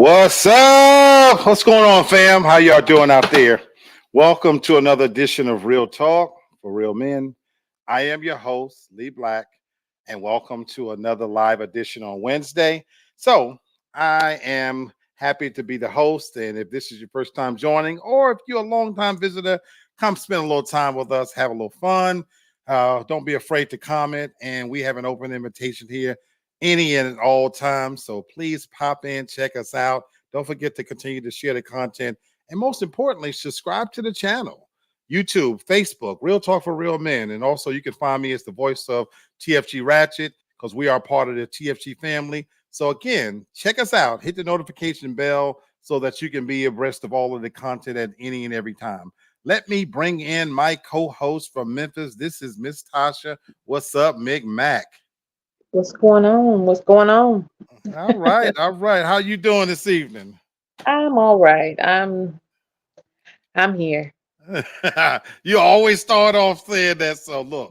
What's up? What's going on, fam? How y'all doing out there? Welcome to another edition of Real Talk for Real Men. I am your host, Lee Black, and welcome to another live edition on Wednesday. So, I am happy to be the host. And if this is your first time joining, or if you're a long-time visitor, come spend a little time with us, have a little fun. Don't be afraid to comment. And we have an open invitation here any and at all times. So please pop in, check us out. Don't forget to continue to share the content. And most importantly, subscribe to the channel. YouTube, Facebook, Real Talk for Real Men. And also you can find me as the voice of TFG Ratchet because we are part of the TFG family. So again, check us out. Hit the notification bell so that you can be abreast of all of the content at any and every time. Let me bring in my co-host from Memphis. This is Miss Tasha. What's up, Mick Mac? What's going on? What's going on? All right, all right. How you doing this evening? I'm all right. I'm here. You always start off saying that. So look,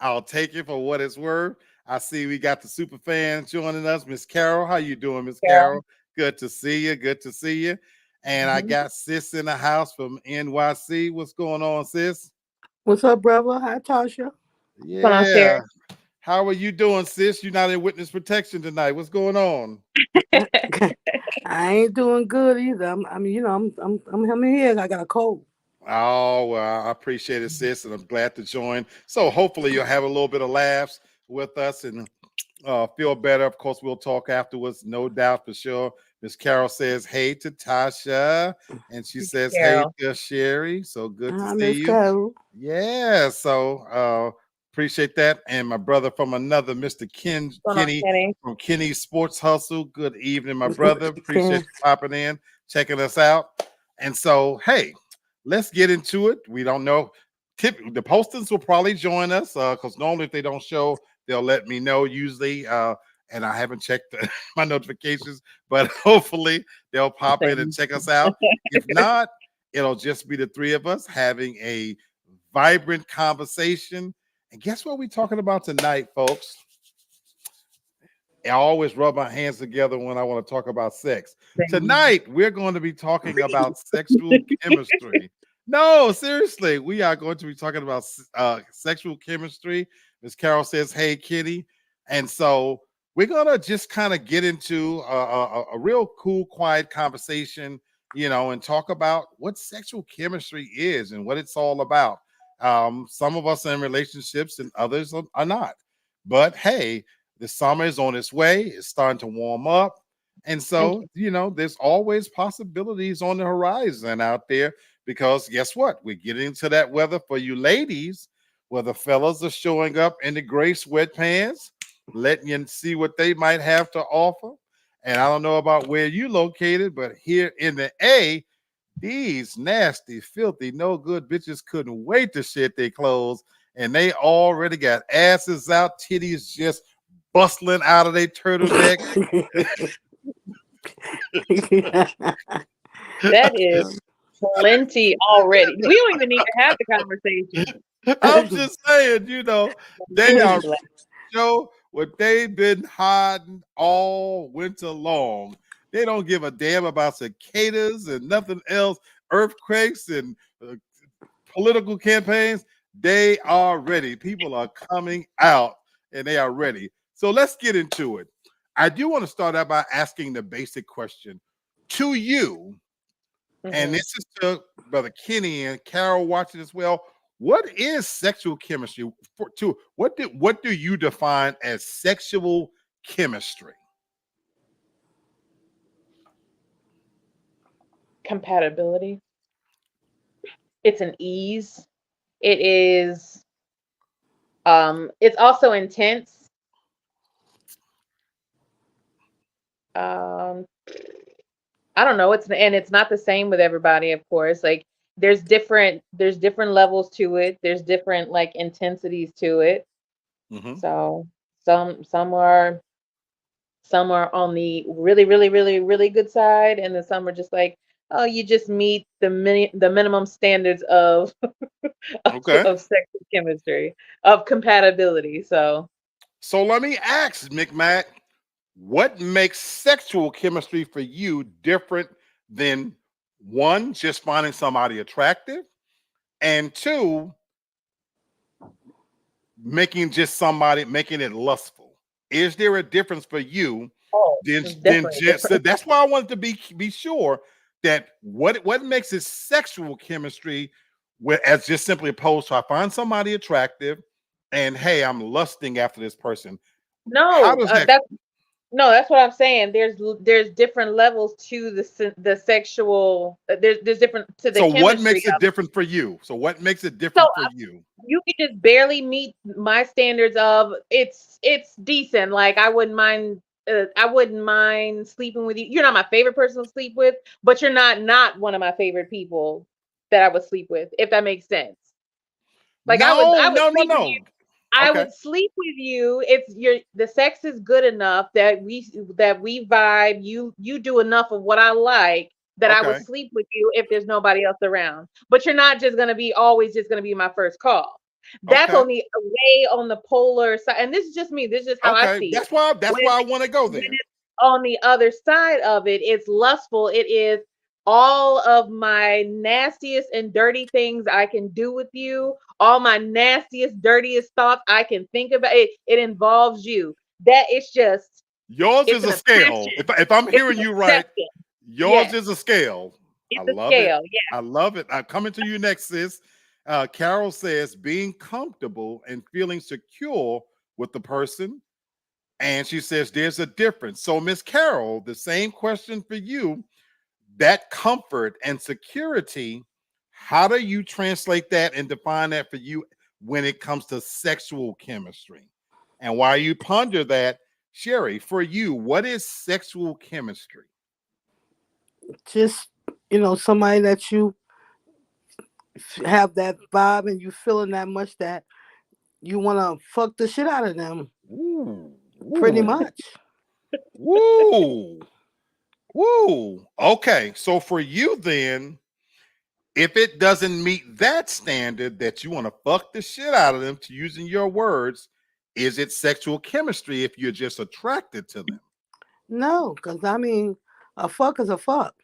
I'll take it for what it's worth. I see we got the super fans joining us. Miss Carol, how you doing, Miss Carol. Carol? Good to see you. Good to see you. And I Mhm. got sis in the house from NYC. What's going on, sis? What's up, brother? Hi, Tasha. What's going on, Sherry? Yeah. How are you doing, sis? You're not in witness protection tonight. What's going on? I ain't doing good either. I'm here. I got a cold. Oh, well, I appreciate it, sis, and I'm glad to join. So hopefully you'll have a little bit of laughs with us and feel better. Of course, we'll talk afterwards, no doubt for sure. Miss Carol says, hey to Tasha, and she says, hey Carol. to Sherry. So good to Hi, see Miss you. Carol. Yeah, so appreciate that. And my brother from another, Mr. What's going on, Kenny Kenny? from Kenny's Sports Hustle. Good evening, my brother. Appreciate Ken. you popping in, checking us out. And so, hey, let's get into it. We don't know. The posters will probably join us because normally if they don't show, they'll let me know usually. And I haven't checked my notifications, but hopefully they'll pop in and Same. check us out. If not, it'll just be the three of us having a vibrant conversation. And guess what we're talking about tonight, folks? I always rub my hands together when I want to talk about sex. Same. Tonight, we're going to be talking about sexual chemistry. No, seriously, we are going to be talking about sexual chemistry. As Carol says, hey, Kitty. And so we're going to just kind of get into a real cool, quiet conversation, and talk about what sexual chemistry is and what it's all about. Some of us are in relationships and others are not. But hey, the summer is on its way. It's starting to warm up. And Thank so, you. there's always possibilities on the horizon out there because guess what? We're getting to that weather for you ladies where the fellas are showing up in the gray sweatpants, letting you see what they might have to offer. And I don't know about where you located, but here in the A, these nasty, filthy, no good bitches couldn't wait to shed their clothes. And they already got asses out, titties just bustling out of their turtleneck. That is plenty already. We don't even need to have the conversation. I'm just saying, they Please, are Black. show what they've been hiding all winter long. They don't give a damn about cicadas and nothing else, earthquakes and political campaigns. They are ready. People are coming out and they are ready. So let's get into it. I do want to start out by asking the basic question to you, and Mhm. this is to Brother Kenny and Carol watching as well. What is sexual chemistry? What do you define as sexual chemistry? Compatibility. It's an ease. It is. It's also intense. Um, I don't know. It's not the same with everybody, of course. Like there's different levels to it. There's different like intensities to it. Mhm. So some are on the really, really, really, really good side, and then some are just like, oh, you just meet the minimum standards of Okay. of sexual chemistry, of compatibility. So So let me ask, McMac, what makes sexual chemistry for you different than one, just finding somebody attractive, and two, making it lustful? Is there a difference for you? Oh, Then, it's then definitely just so different. that's why I wanted to be sure that what makes it sexual chemistry, as just simply opposed to I find somebody attractive, and hey, I'm lusting after this person. How No, does that? that's no, that's what I'm saying. There's different levels to the sexual. There's different to the So what chemistry makes it of it. different for you? So what makes it So different for you? you can just barely meet my standards of it's decent. Like I wouldn't mind sleeping with you. You're not my favorite person to sleep with, but you're not one of my favorite people that I would sleep with, if that makes sense. Like No, I would no, no, sleep with you. no. I Okay, would sleep with you if the sex is good enough that we vibe. You do enough of what I like that I would okay, sleep with you if there's nobody else around. But you're not just gonna be always just gonna be my first call. That's okay, on the way on the polar side, and this is just me. This is just how I okay. see it. That's why When I want to go when there. it's on the other side of it, it's lustful. It is all of my nastiest and dirty things I can do with you, all my nastiest, dirtiest thoughts I can think about. It involves you. That Yours it's is an a scale. obsession. If I'm It's hearing an you right, obsession. yours Yes, is a scale. I it's a love it. scale. Yeah. I love it. I'm coming to you next, sis. Carol says being comfortable and feeling secure with the person. And she says there's a difference. So, Miss Carol, the same question for you. That comfort and security, how do you translate that and define that for you when it comes to sexual chemistry? And while you ponder that, Sherry, for you, what is sexual chemistry? Just somebody that you have that vibe and you feeling that much that you want to fuck the shit out of them. Ooh, Pretty ooh, much. ooh, ooh. Okay, so for you then, if it doesn't meet that standard that you want to fuck the shit out of them, to using your words, is it sexual chemistry if you're just attracted to them? No, because I mean, a fuck is a fuck.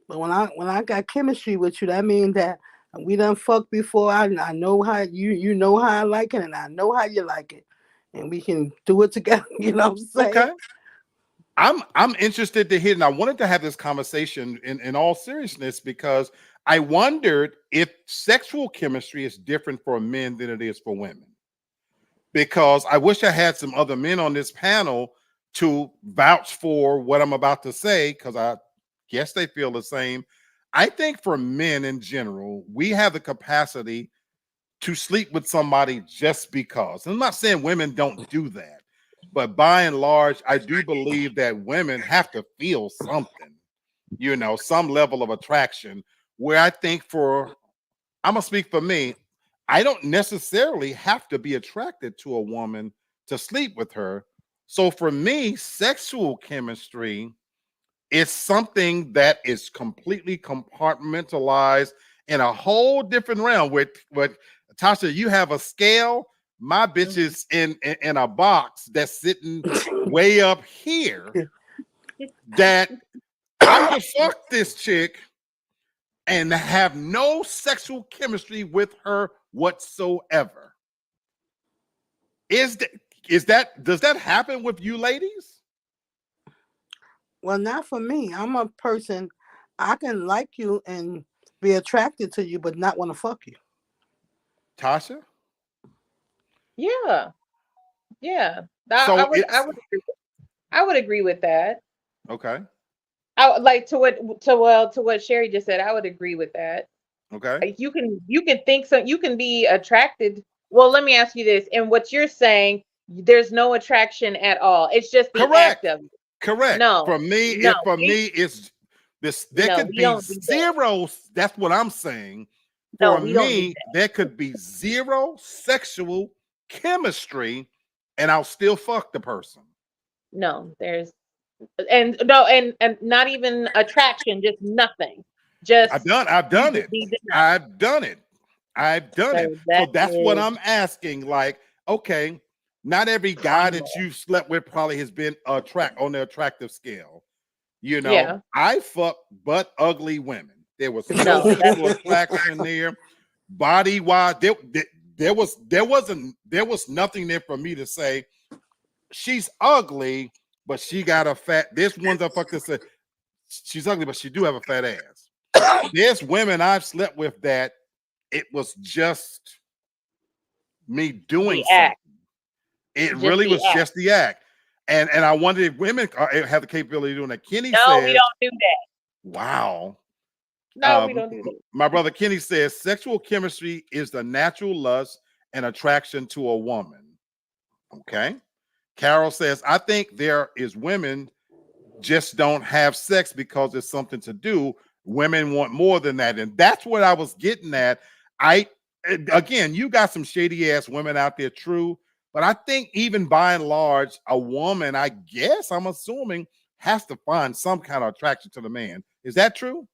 But when I got chemistry with you, that means that we done fucked before. I know how you know how I like it, and I know how you like it, and we can do it together. You know what I'm saying? Okay. I'm interested to hear, and I wanted to have this conversation in all seriousness because I wondered if sexual chemistry is different for men than it is for women. Because I wish I had some other men on this panel to vouch for what I'm about to say, because I guess they feel the same. I think for men in general, we have the capacity to sleep with somebody just because. And I'm not saying women don't do that, but by and large, I do believe that women have to feel something, some level of attraction. Where I think I'm gonna speak for me, I don't necessarily have to be attracted to a woman to sleep with her. So for me, sexual chemistry is something that is completely compartmentalized in a whole different realm. With Tasha, you have a scale. My bitch Mhm. is in a box that's sitting way up here. That I could fuck this chick and have no sexual chemistry with her whatsoever. Is that does that happen with you ladies? Well, not for me. I'm a person. I can like you and be attracted to you, but not want to fuck you. Tasha? Yeah. Yeah. So I it's would I would agree with that. okay. I would like to what Sherry just said. I would agree with that. Okay. Like you can think so you can be attracted. Well, let me ask you this. And what you're saying, there's no attraction at all. It's just the act Correct. of it. Correct. No, no, For me, it's this. There no, could we be don't do that. zero. That's what I'm saying. No, For we don't do me, there could be zero sexual chemistry, and I'll still fuck the person. no, there's and no, and not even attraction, just nothing. Just I've you done just it. need to know. I've done it. I've done it. So So that that's what is I'm asking. Like, okay, not every guy that you slept with probably has been on the attractive scale. You know, Yeah. I fucked but ugly women. There was no No, sexual attraction there. Body wise, there was nothing there for me to say she's ugly, but she got a fat. This one's a fuck that said she's ugly, but she do have a fat ass. There's women I've slept with that it was just me doing The act. something. It Just really the was act. just the act. And I wondered if women have the capability of doing that. Kenny No, says, we don't do that. wow. No, we don't do that. My brother Kenny says sexual chemistry is the natural lust and attraction to a woman. Okay. Carol says, I think there is women just don't have sex because it's something to do. Women want more than that. And that's what I was getting at. Again, you got some shady ass women out there, true. But I think even by and large, a woman, I guess I'm assuming, has to find some kind of attraction to the man. Is that true?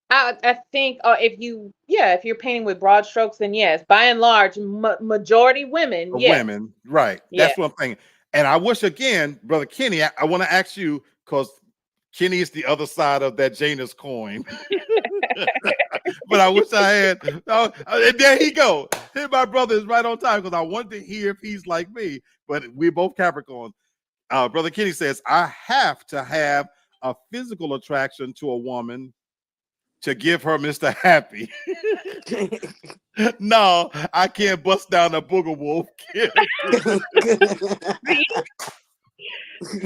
I think if you're painting with broad strokes, then yes, by and large, majority women, yes. Women, right. Yeah. That's what I'm thinking. And I wish, again, Brother Kenny, I want to ask you, because Kenny is the other side of that Janus coin. But I wish I had. And there he go. Hey, my brother is right on time because I wanted to hear if he's like me. But we're both Capricorns. Brother Kenny says, I have to have a physical attraction to a woman to give her Mr. Happy. No, I can't bust down a booger wolf.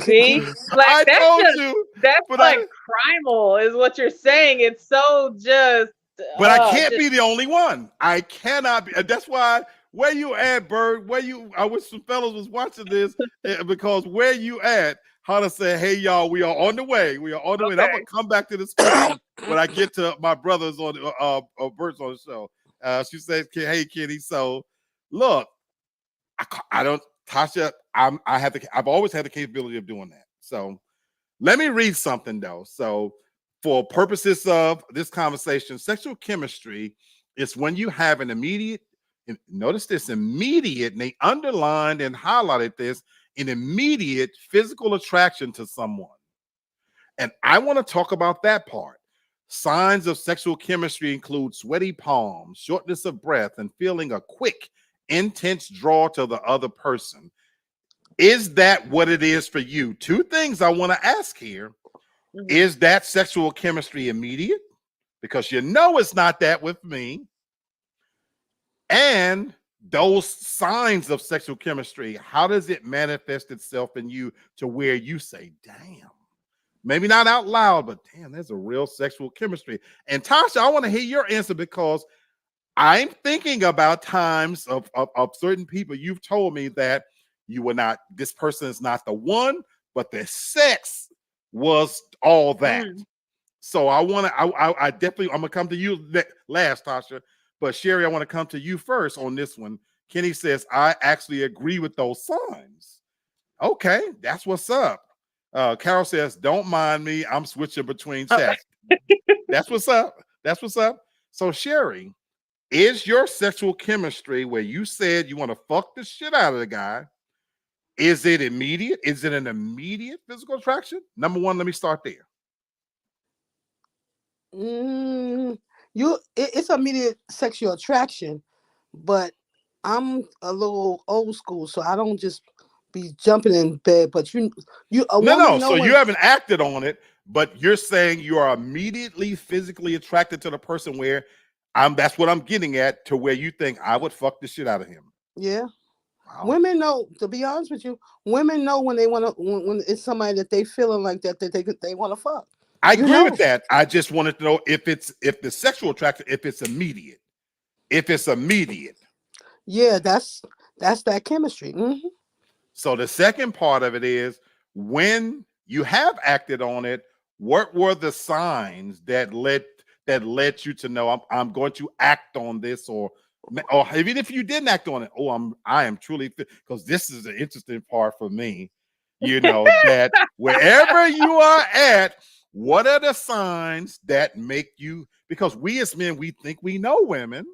See? Like, I told you. That's like primal is what you're saying. It's so just. But I can't be the only one. I cannot be. That's why, where you at, Bird? I wish some fellas was watching this because where you at, Hannah said, hey, y'all, we are on the way. We are on the way. And I'm going to come back to this question when I get to my brothers on Bert's on the show. She says, hey, Kenny, so look, I don't, Tasha, I've always had the capability of doing that. So let me read something though. So for purposes of this conversation, sexual chemistry is when you have an immediate, notice this, immediate, and they underlined and highlighted this, an immediate physical attraction to someone. And I want to talk about that part. Signs of sexual chemistry include sweaty palms, shortness of breath, and feeling a quick, intense draw to the other person. Is that what it is for you? Two things I want to ask here. Mm-hmm. Is that sexual chemistry immediate? Because you know it's not that with me. And those signs of sexual chemistry, how does it manifest itself in you to where you say, damn, maybe not out loud, but damn, there's a real sexual chemistry. And Tasha, I want to hear your answer because I'm thinking about times of certain people. You've told me that you were not, this person is not the one, but the sex was all that. So I want to, I definitely, I'm going to come to you last, Tasha. But Sherry, I want to come to you first on this one. Kenny says, I actually agree with those signs. Okay, that's what's up. Carol says, don't mind me. I'm switching between chats. That's what's up. That's what's up. So Sherry, is your sexual chemistry where you said you want to fuck the shit out of the guy? Is it immediate? Is it an immediate physical attraction? Number one, let me start there. It's immediate sexual attraction, but I'm a little old school, so I don't just be jumping in bed. But you no. So you haven't acted on it, but you're saying you are immediately physically attracted to the person where that's what I'm getting at, to where you think I would fuck the shit out of him. Yeah. Wow. Women know, to be honest with you, women know when they want to, when it's somebody that they feeling like that they want to fuck. I agree with that. I just wanted to know if the sexual attraction, if it's immediate. If it's immediate. Yeah, that's that chemistry. Mm-hmm. So the second part of it is, when you have acted on it, what were the signs that led you to know I'm going to act on this, or even if you didn't act on it, I am truly, because this is the interesting part for me, that wherever you are at, what are the signs that make you, because we as men, we think we know women.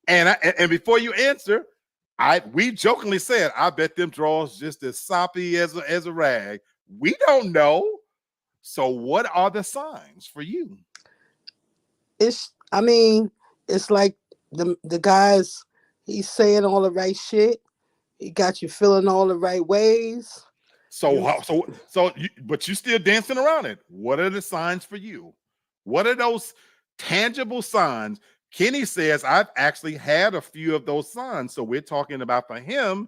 And before you answer, we jokingly said, I bet them drawers just as soppy as a rag. We don't know. So what are the signs for you? I mean, it's like the guys, he's saying all the right shit. He got you feeling all the right ways. But you still dancing around it. What are the signs for you? What are those tangible signs? Kenny says, I've actually had a few of those signs. So we're talking about for him,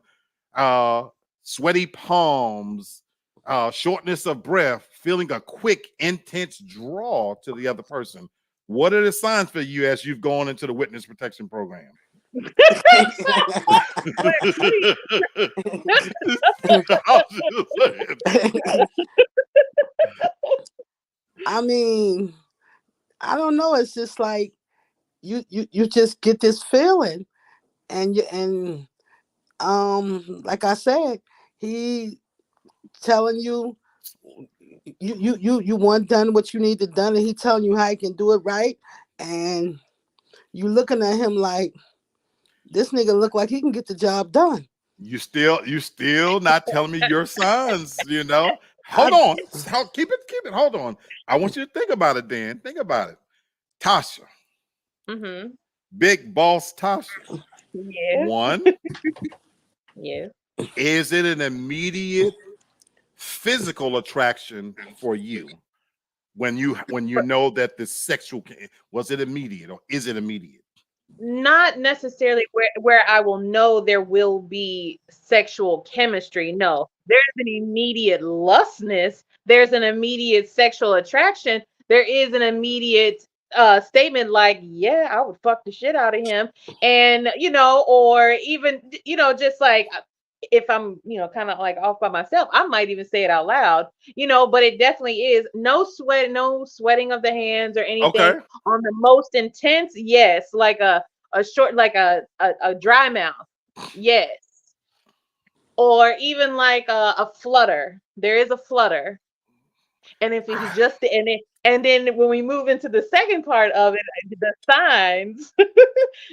sweaty palms, shortness of breath, feeling a quick, intense draw to the other person. What are the signs for you as you've gone into the witness protection program? I mean, I don't know. It's just like you just get this feeling, and like I said, he telling you you want done what you need to done, and he telling you how he can do it right, and you looking at him like this nigga look like he can get the job done. You still not telling me your signs, Hold on. Keep it. Hold on. I want you to think about it, Dan. Think about it. Tasha. Mm-hmm. Big boss Tasha. Yeah. One. Yeah. Is it an immediate physical attraction for you when you know that the sexual, was it immediate or is it immediate? Not necessarily where I will know there will be sexual chemistry. No, there's an immediate lustness. There's an immediate sexual attraction. There is an immediate statement like, yeah, I would fuck the shit out of him. And, or even, just like if I'm, kind of like off by myself, I might even say it out loud, but it definitely is no sweating of the hands or anything. Okay. On the most intense, yes, like a short, like a dry mouth, yes, or even like a flutter. There is a flutter, and if it's just and then when we move into the second part of it, the signs.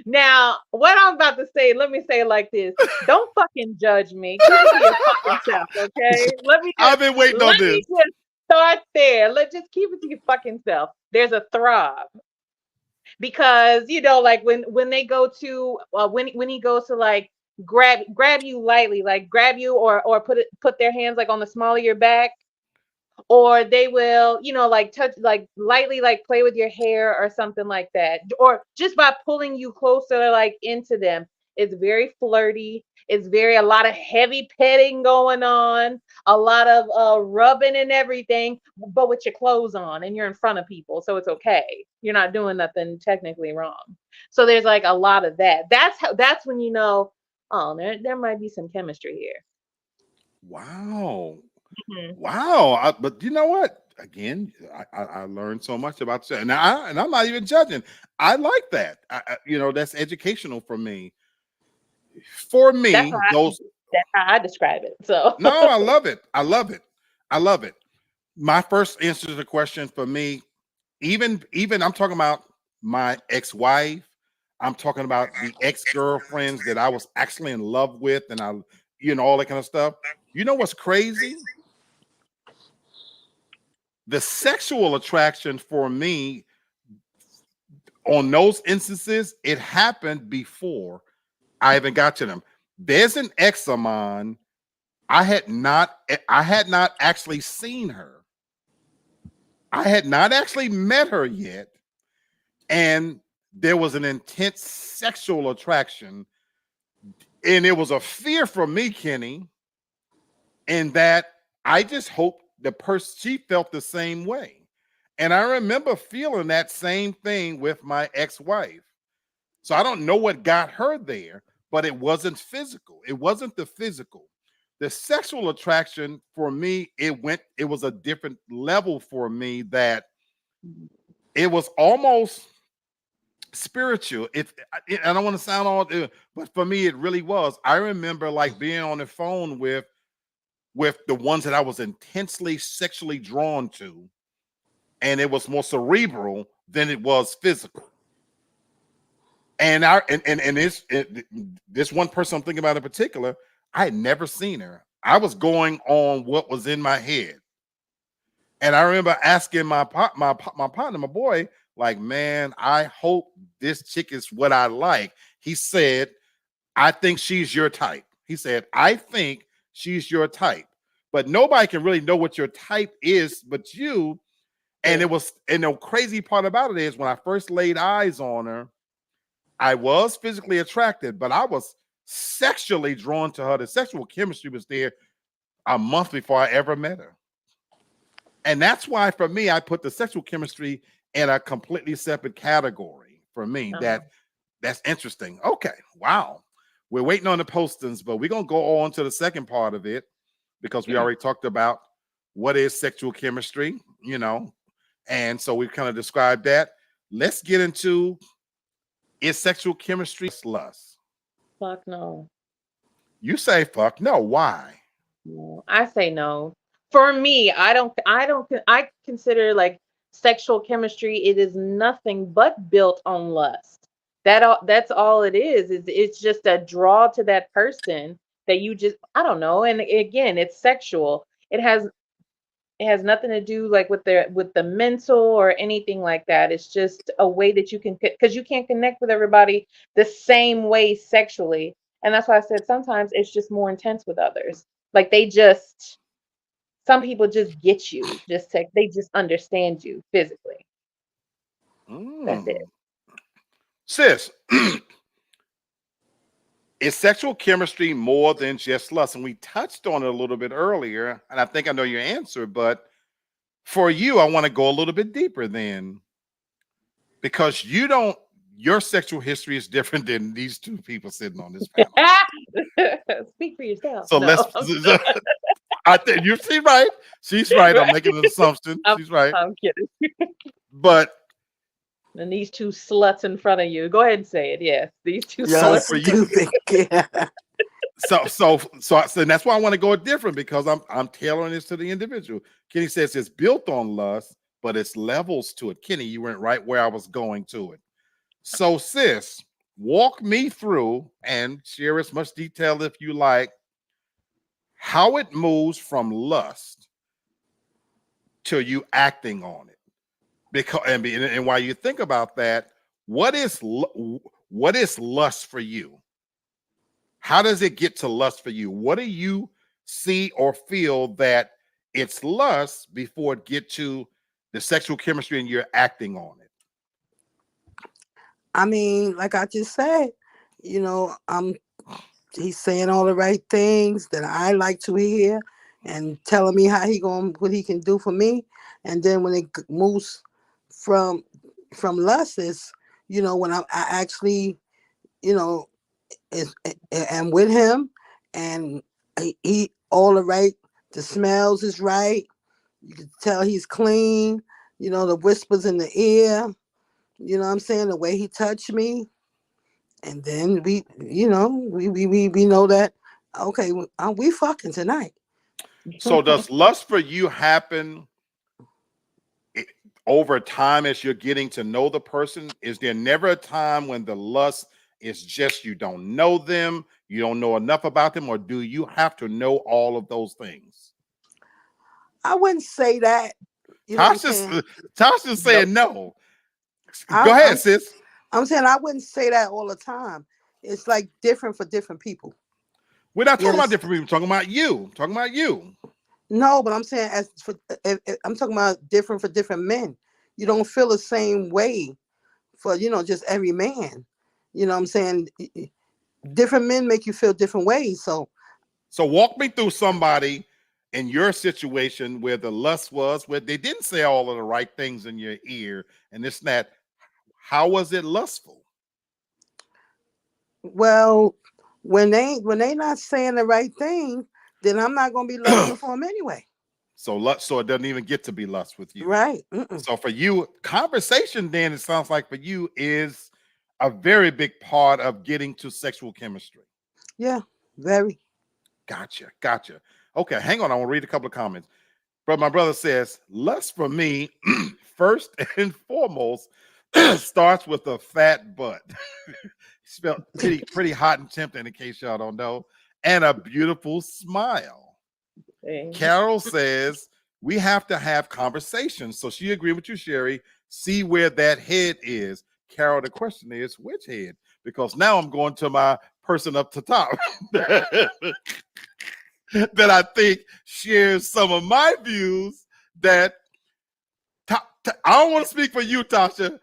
Now, what I'm about to say, let me say it like this: don't fucking judge me. Keep it to your fucking self, okay? I've been waiting on this. Let me just start there. Let's just keep it to your fucking self. There's a throb. Because like when they go to when he goes to like grab you lightly, like grab you or put their hands like on the small of your back, or they will like touch, like lightly, like play with your hair or something like that, or just by pulling you closer like into them. It's very flirty. It's a lot of heavy petting going on, a lot of rubbing and everything, but with your clothes on and you're in front of people, so it's okay. You're not doing nothing technically wrong. So there's like a lot of that. That's when oh, there might be some chemistry here. Wow. Mm-hmm. Wow. But you know what? Again, I learned so much about sex, and I'm not even judging. I like that. That's educational for me. For me, that's how I describe it. So no, I love it. I love it. I love it. My first answer to the question for me, even I'm talking about my ex-wife. I'm talking about the ex-girlfriends that I was actually in love with, and all that kind of stuff. You know what's crazy? The sexual attraction for me on those instances, it happened before I even got to them. There's an ex of mine. I had not actually seen her. I had not actually met her yet. And there was an intense sexual attraction. And it was a fear for me, Kenny, in that I just hoped she felt the same way. And I remember feeling that same thing with my ex-wife. So I don't know what got her there, but it wasn't physical. It wasn't the physical. The sexual attraction for me, it was a different level for me, that it was almost spiritual. I don't want to sound all, but for me, it really was. I remember like being on the phone with the ones that I was intensely sexually drawn to, and it was more cerebral than it was physical. This one person I'm thinking about in particular, I had never seen her. I was going on what was in my head. And I remember asking my partner, my boy, like, man, I hope this chick is what I like. He said, I think she's your type. He said, I think she's your type. But nobody can really know what your type is but you. And the crazy part about it is when I first laid eyes on her, I was physically attracted, but I was sexually drawn to her. The sexual chemistry was there a month before I ever met her. And that's why, for me, I put the sexual chemistry in a completely separate category. For me, that's interesting. Okay, wow. We're waiting on the postings, but we're gonna go on to the second part of it because we already talked about what is sexual chemistry, and so we've kind of described that. Let's get into, is sexual chemistry lust? Fuck no. You say fuck no. Why? No, I say no. For me, I consider like sexual chemistry, it is nothing but built on lust. That's all it is. It's just a draw to that person that you just, I don't know. And again, it's sexual. It has nothing to do like with the mental or anything like that. It's just a way that you can, because you can't connect with everybody the same way sexually. And that's why I said sometimes it's just more intense with others. Like some people just get you, they just understand you physically. That's it. Sis, is sexual chemistry more than just lust? And we touched on it a little bit earlier, and I think I know your answer, but for you, I want to go a little bit deeper then, because your sexual history is different than these two people sitting on this panel. Speak for yourself. So No. I think she's right. She's right. I'm making an assumption. She's right. I'm kidding. But And these two sluts in front of you. Go ahead and say it. Yes, these two Y'all sluts. for you, stupid. so and that's why I want to go different, because I'm tailoring this to the individual. Kenny says it's built on lust, but it's levels to it. Kenny, you went right where I was going to it. So, sis, walk me through and share as much detail if you like how it moves from lust to you acting on it. Because and while you think about that, what is lust for you? How does it get to lust for you? What do you see or feel that it's lust before it get to the sexual chemistry and you're acting on it? I mean, like I just said, he's saying all the right things that I like to hear and telling me what he can do for me. And then when it moves from lust, is when I actually am with him, and he all the right, the smells is right, you can tell he's clean, the whispers in the ear, what I'm saying, the way he touched me. And then we know that, okay, we fucking tonight. So does lust for you happen over time as you're getting to know the person? Is there never a time when the lust is just you don't know them, you don't know enough about them, or do you have to know all of those things? I wouldn't say that. Tasha's saying no. Go I'm ahead, sis. I'm saying I wouldn't say that all the time. It's like different for different people. We're not talking about different people. We're talking about you. Talking about you. No, but I'm saying I'm talking about different for different men. You don't feel the same way for just every man. What I'm saying, different men make you feel different ways. So walk me through somebody in your situation where the lust was, where they didn't say all of the right things in your ear and this and that. How was it lustful? Well, when they not saying the right thing, then I'm not gonna be lusting for them anyway. So it doesn't even get to be lust with you, right? So for you, conversation, then, it sounds like for you is a very big part of getting to sexual chemistry. Yeah, very. Gotcha. Okay, hang on. I want to read a couple of comments. But my brother says, lust for me, first and foremost, Starts with a fat butt. Spelled pretty hot and tempting, in case y'all don't know, and a beautiful smile. Carol says we have to have conversations. So she agreed with you, Sherry. See where that head is. Carol, the question is which head? Because now I'm going to my person up to top that I think shares some of my views. That I don't want to speak for you, Tasha.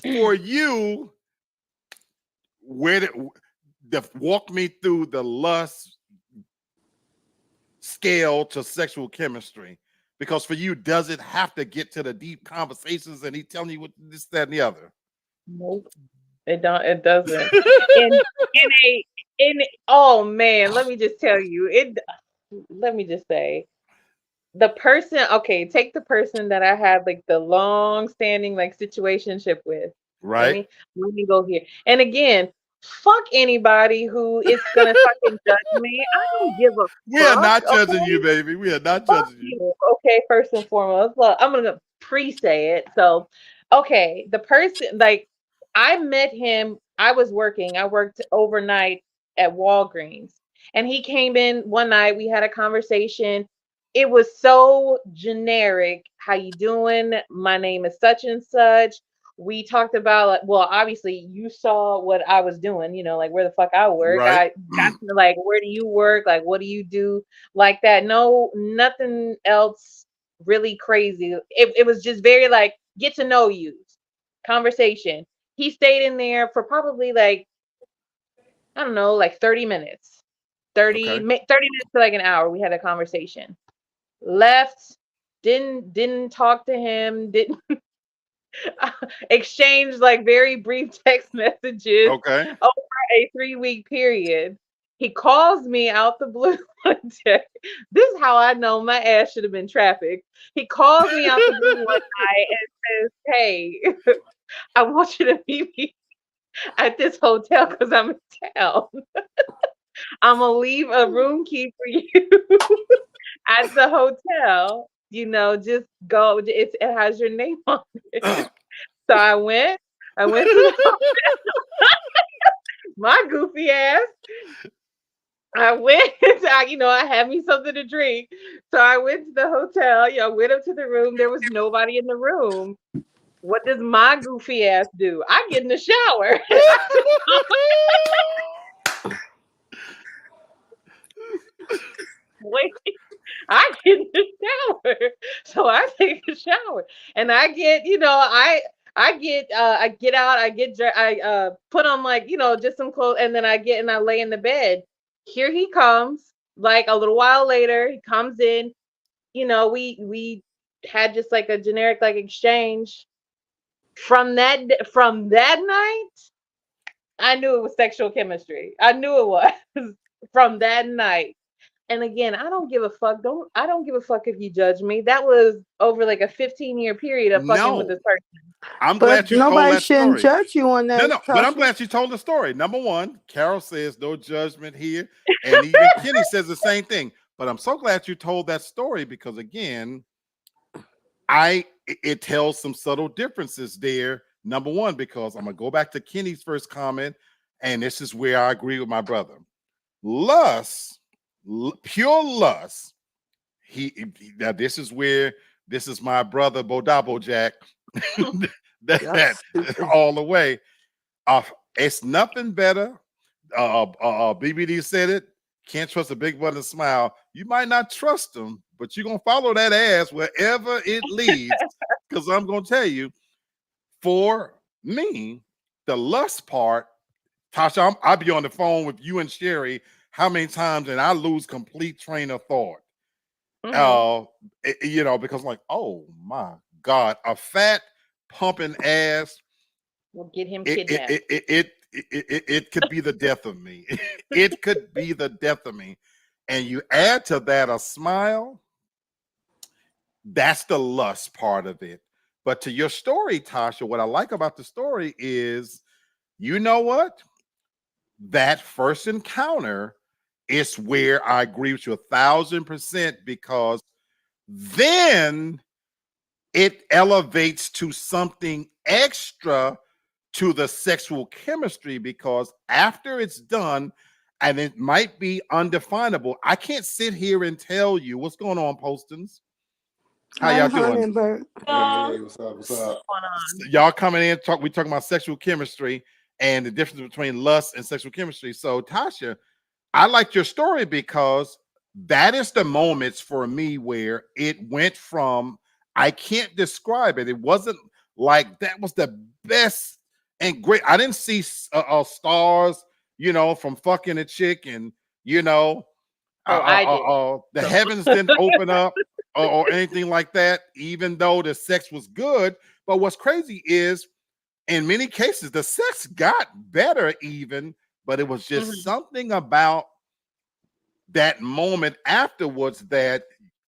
For you, walk me through the lust scale to sexual chemistry, because for you, does it have to get to the deep conversations and he telling you what this, that, and the other? Nope, it doesn't. Oh man, let me just tell you it. Let me just say, the person. Okay, take the person that I had like the long standing like situationship with. Right. Let me go here. And again, fuck anybody who is gonna fucking judge me. I don't give a We are fuck. not judging Okay? you, baby. We are not Fuck judging you. you. Okay, first and foremost. Look, I'm gonna pre-say it. So, okay, the person like I met him. I was working. I worked overnight at Walgreens, and he came in one night. We had a conversation. It was so generic. How you doing? My name is such and such. We talked about like, well, obviously you saw what I was doing, like where the fuck I work. Right. I got to like, where do you work? Like, what do you do? Like that. No, nothing else really crazy. It was just very like get to know you conversation. He stayed in there for probably like, I don't know, like 30 minutes. 30 Okay. 30 minutes to like an hour. We had a conversation. Left, didn't talk to him, didn't exchanged like very brief text messages Okay. over a 3-week period. He calls me out the blue one day. This is how I know my ass should have been trafficked. He calls me out the blue one night and says, "Hey, I want you to meet me at this hotel because I'm in town. I'm gonna leave a room key for you at the hotel. Just go. It has your name on it." So I went to the my goofy ass. I went, I had me something to drink. So I went to the hotel, went up to the room. There was nobody in the room. What does my goofy ass do? I get in the shower. Wait, I get in the shower. So I take a shower and I get, I get out, I put on like, just some clothes, and then I lay in the bed. Here he comes, like a little while later, he comes in, we had just like a generic like exchange. From that night, I knew it was sexual chemistry. I knew it was from that night. And again, I don't give a fuck. I don't give a fuck if you judge me. That was over like a 15-year period of fucking with No. this person. I'm But glad you told nobody that shouldn't story. judge you on that. No, but I'm Tasha. glad you told the story. Number one, Carol says no judgment here. And even Kenny says the same thing. But I'm so glad you told that story, because again, it tells some subtle differences there. Number one, because I'm gonna go back to Kenny's first comment, and this is where I agree with my brother. Lust, pure lust. Now this is my brother Bodabo Jack. that all the way. It's nothing better. BBD said it. Can't trust a big brother smile. You might not trust him, but you're gonna follow that ass wherever it leads. Because I'm gonna tell you, for me, the lust part, Tasha, I'll be on the phone with you and Sherry how many times, and I lose complete train of thought. Because like, oh my God, a fat pumping ass Will get him kidnapped. it could be the death of me. It could be the death of me. And you add to that a smile, that's the lust part of it. But to your story, Tasha, what I like about the story is, you know what? That first encounter is where I agree with you 1,000%, because then it elevates to something extra to the sexual chemistry, because after it's done, and it might be undefinable. I can't sit here and tell you what's going on, Postons. How Hi, y'all doing? Hummingbird. Hey, what's up? What's up? Y'all coming in, we talking about sexual chemistry and the difference between lust and sexual chemistry. So Tasha, I like your story because that is the moments for me where it went from, I can't describe it. It wasn't like that was the best and great. I didn't see stars, from fucking a chick, and I did. the So- heavens didn't open up or anything like that, even though the sex was good. But what's crazy is, in many cases, the sex got better even, but it was just something about that moment afterwards that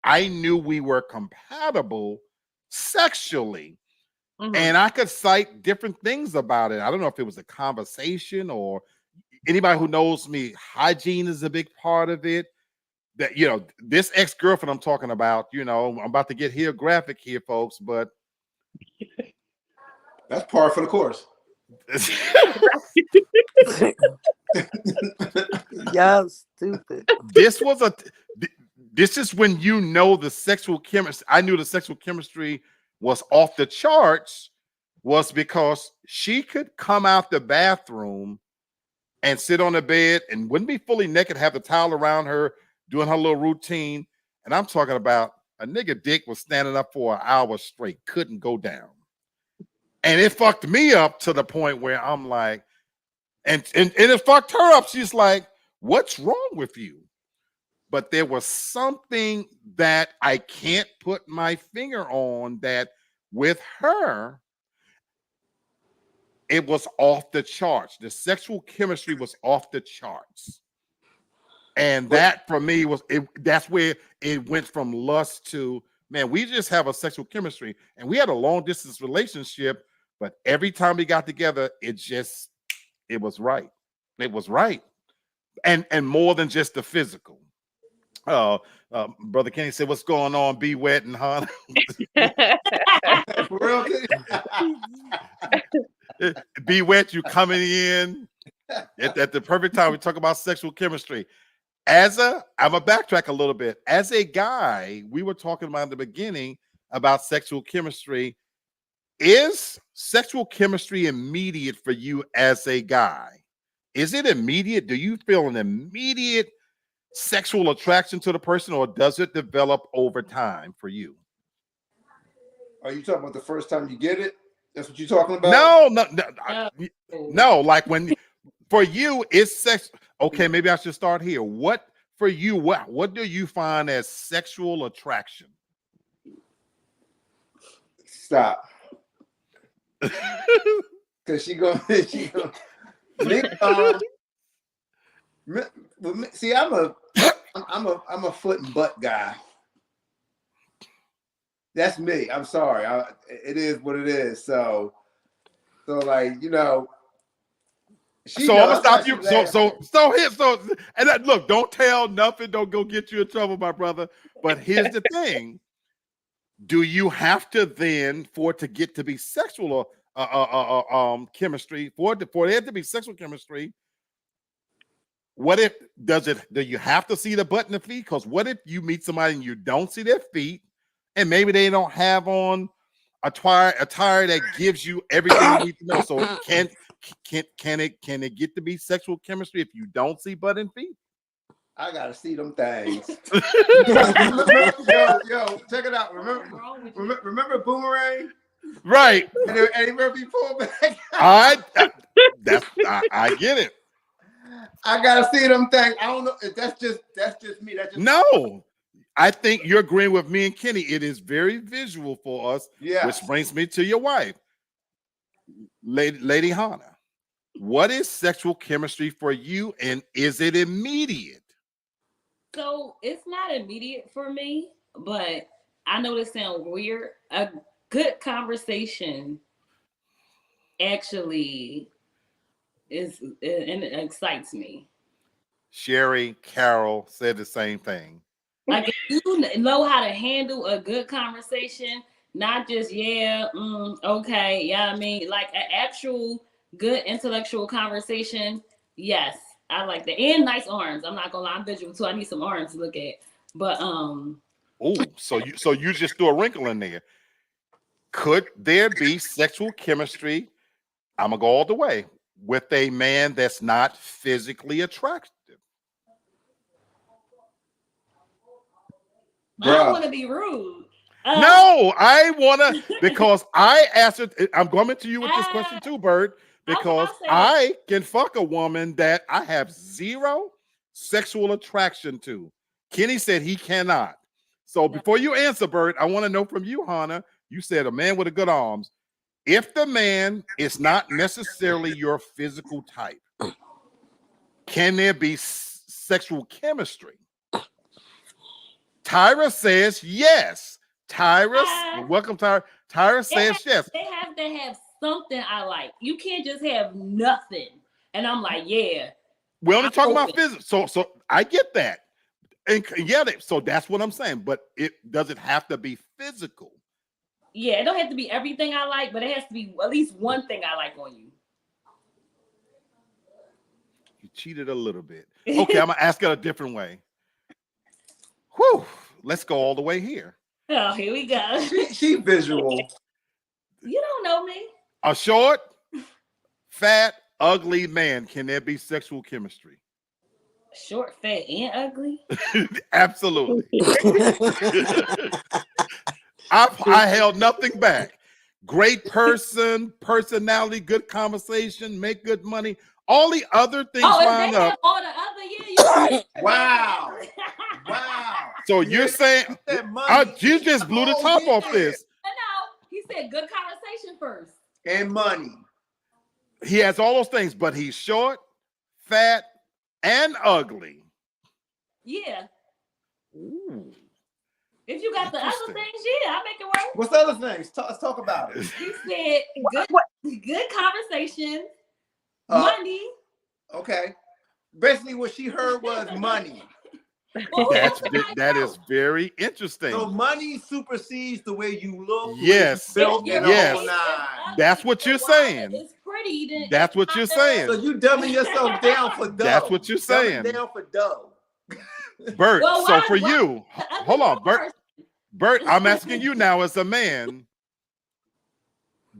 I knew we were compatible sexually. And I could cite different things about it. I don't know if it was a conversation, or anybody who knows me, hygiene is a big part of it. That, this ex-girlfriend I'm talking about, I'm about to get here graphic here, folks, but That's par for the course. Y'all stupid. this is when the sexual chemistry. I knew the sexual chemistry was off the charts, was because she could come out the bathroom and sit on the bed and wouldn't be fully naked, have the towel around her, doing her little routine. And I'm talking about a nigga dick was standing up for an hour straight, couldn't go down. And it fucked me up to the point where I'm like, and it fucked her up. She's like, what's wrong with you? But there was something that I can't put my finger on, that with her, it was off the charts. The sexual chemistry was off the charts. And that for me was it. That's where it went from lust to, man, we just have a sexual chemistry. And we had a long distance relationship, but every time we got together, it was right. It was right. And more than just the physical. Brother Kenny said, what's going on? Be wet and hot. For real? Be wet, you coming in at the perfect time. We talk about sexual chemistry. I'm gonna backtrack a little bit. As a guy, we were talking about in the beginning about sexual chemistry. Is sexual chemistry immediate for you as a guy? Is it immediate? Do you feel an immediate sexual attraction to the person, or does it develop over time for you? Are you talking about the first time you get it? That's what you're talking about? No. Like when for you, is sex okay? Maybe I should start here. What for you? What do you find as sexual attraction? Stop. Because she go. See, I'm a foot and butt guy. That's me. I'm sorry. It is what it is. So like, I'm gonna stop you. Look, don't tell nothing. Don't go get you in trouble, my brother. But here's the thing: do you have to then, for it to get to be sexual chemistry, for there to be sexual chemistry? What if do you have to see the butt and the feet? Because what if you meet somebody and you don't see their feet, and maybe they don't have on attire that gives you everything you need to know? So can it get to be sexual chemistry if you don't see butt and feet? I gotta see them things. yo, check it out. Remember Boomerang? Right. And remember he pulled back. I get it. I gotta see them things. I don't know if that's just me. That's just no. I think you're agreeing with me and Kenny. It is very visual for us. Yeah. Which brings me to your wife, Lady Hannah. What is sexual chemistry for you, and is it immediate? So it's not immediate for me, but I know this sounds weird. A good conversation actually is, and it excites me. Sherry Carol said the same thing. Like if you know how to handle a good conversation, Not just okay, yeah. I mean, like an actual good intellectual conversation. Yes, I like that, and nice arms. I'm not gonna lie, I'm visual too. I need some arms to look at, but Oh, so you just threw a wrinkle in there. Could there be sexual chemistry? I'm gonna go all the way with a man that's not physically attractive. I don't want Bruh. to be rude. No, I wanna because I answered. I'm coming to you with this question too, Bird, because I can fuck a woman that I have zero sexual attraction to. Kenny said he cannot. So before you answer, Bird, I want to know from you, Hannah. You said a man with a good arms. If the man is not necessarily your physical type, can there be sexual chemistry? Tyra says yes. Tyra, welcome, Tyra. Tyra says yes. They have to have something I like. You can't just have nothing. And I'm like, yeah. We're only talking about physical. So I get that. And yeah, so that's what I'm saying. But does it have to be physical? Yeah, it don't have to be everything I like, but it has to be at least one thing I like on you. You cheated a little bit. Okay, I'm gonna ask it a different way. Whew, let's go all the way here. Oh, here we go. She visual. You don't know me. A short, fat, ugly man. Can there be sexual chemistry? Short, fat, and ugly? Absolutely. I held nothing back. Great person, personality, good conversation, make good money. All the other things line up. All the other, yeah. Wow. Wow. So you're saying you just blew the top off this. No, he said good conversation first. And money. He has all those things, but he's short, fat, and ugly. Yeah. Ooh. If you got the other things, yeah, I'll make it work. What's the other things? Let's talk about it. He said good conversation, money. Okay. Basically, what she heard was money. That is very interesting. So money supersedes the way you look. Yes. Yes. That's what you're saying. It's pretty. That's what you're saying. So you dumbing yourself down for dough. That's what you're saying. Dumbing down for dough. Bert, so for you, hold on, Bert, I'm asking you now as a man,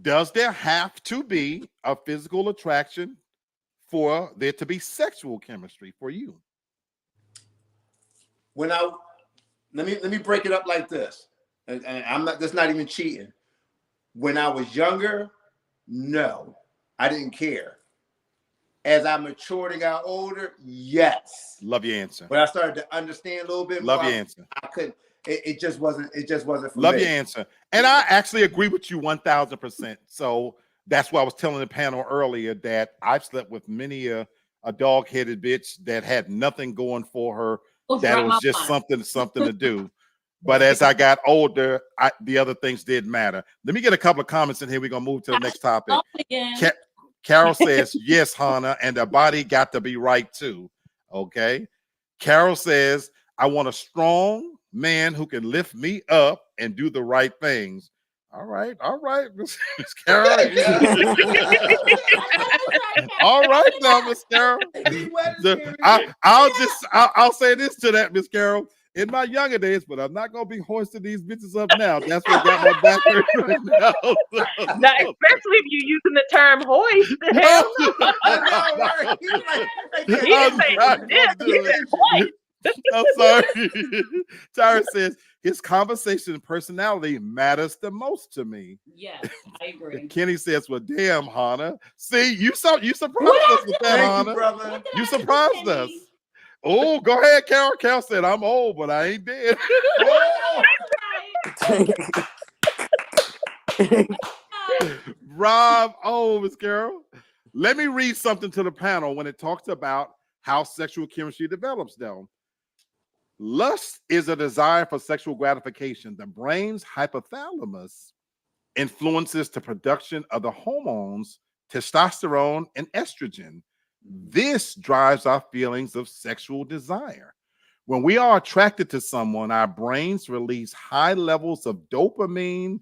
does there have to be a physical attraction for there to be sexual chemistry for you? Let me break it up like this. And that's not even cheating. When I was younger, no, I didn't care. As I matured and got older, yes. Love your answer. When I started to understand a little bit more, love your answer. I couldn't. It just wasn't for love me. your answer. And I actually agree with you 1,000%. So that's why I was telling the panel earlier that I've slept with many a dog-headed bitch that had nothing going for her. That it was just something to do. But as I got older, the other things did matter. Let me get a couple of comments in here. We're gonna move to the next topic. Carol says, yes, Hannah, and the body got to be right too. Okay. Carol says, I want a strong man who can lift me up and do the right things. All right, Miss Carol. All right now, Miss Carol. I'll say this to that, Miss Carol. In my younger days, but I'm not gonna be hoisting these bitches up now. That's what got my back hurt right now. Now, especially if you're using the term hoist. I'm sorry. Tyra says his conversation and personality matters the most to me. Yes, I agree. Kenny says, well, damn, Hannah. See, you surprised us with that, Hannah. You surprised us. Oh, go ahead, Carol. Carol said, I'm old, but I ain't dead. Rob, Miss Carol. Let me read something to the panel when it talks about how sexual chemistry develops, though. Lust is a desire for sexual gratification. The brain's hypothalamus influences the production of the hormones testosterone and estrogen. This drives our feelings of sexual desire. When we are attracted to someone, our brains release high levels of dopamine,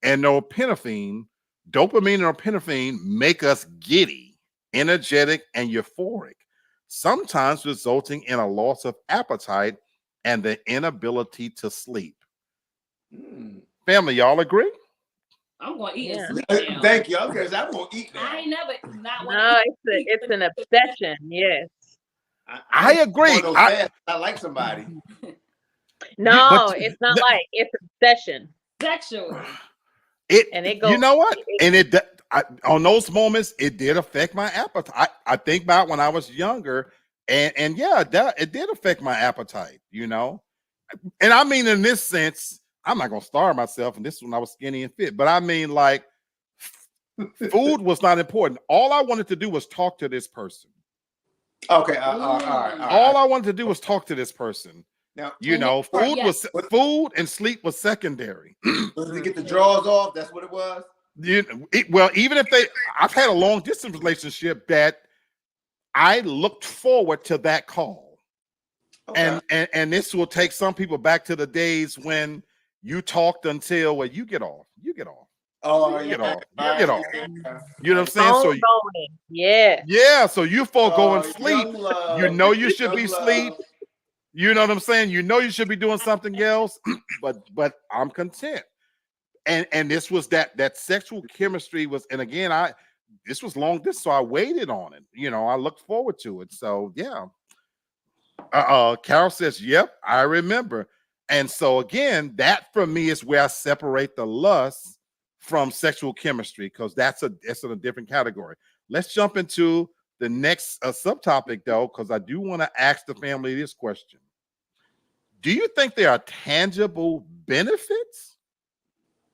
and dopamine and norepinephrine make us giddy, energetic, and euphoric, sometimes resulting in a loss of appetite and the inability to sleep. Family, y'all agree? I'm gonna eat and Yeah. sleep now. Thank you. Okay, so I'm gonna eat now. I ain't never not want No, to eat. it's an obsession. Yes. I ain't agree. going no fast. I like somebody. No, it's not like it's obsession. Sexual. And it You goes. know what? And on those moments, it did affect my appetite. I think about when I was younger, and yeah, it did affect my appetite. And I mean, in this sense, I'm not gonna starve myself. And this is when I was skinny and fit, but I mean, like, food was not important. All I wanted to do was talk to this person. Okay, all right. All I wanted to do was talk to this person. Now, food and sleep was secondary. Was to get the drawers off? That's what it was. Well, even if I've had a long distance relationship that I looked forward to that call. Okay. And this will take some people back to the days when you talked until you get off. Oh, you get yeah. off. You get off. You know what I'm saying? Yeah. So you folk go and sleep. You know you should be love. asleep. You know what I'm saying? You know you should be doing something else, but I'm content. And this was that sexual chemistry was, and again, this was long distance, so I waited on it. I looked forward to it. So yeah. Carol says, "Yep, I remember." And so again, that for me is where I separate the lust from sexual chemistry, because that's in a different category. Let's jump into the next subtopic though, because I do want to ask the family this question. Do you think there are tangible benefits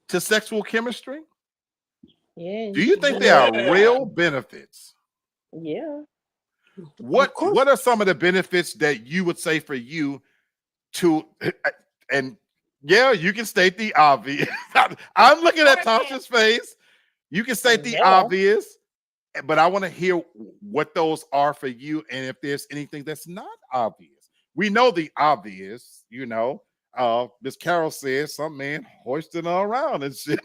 to sexual chemistry? Yeah. Do you think there are real benefits? Yeah. What are some of the benefits that you would say for you and yeah, you can state the obvious. I'm looking at Tasha's face. You can state the obvious, but I want to hear what those are for you and if there's anything that's not obvious. We know the obvious, Miss Carol says some man hoisting her around and shit.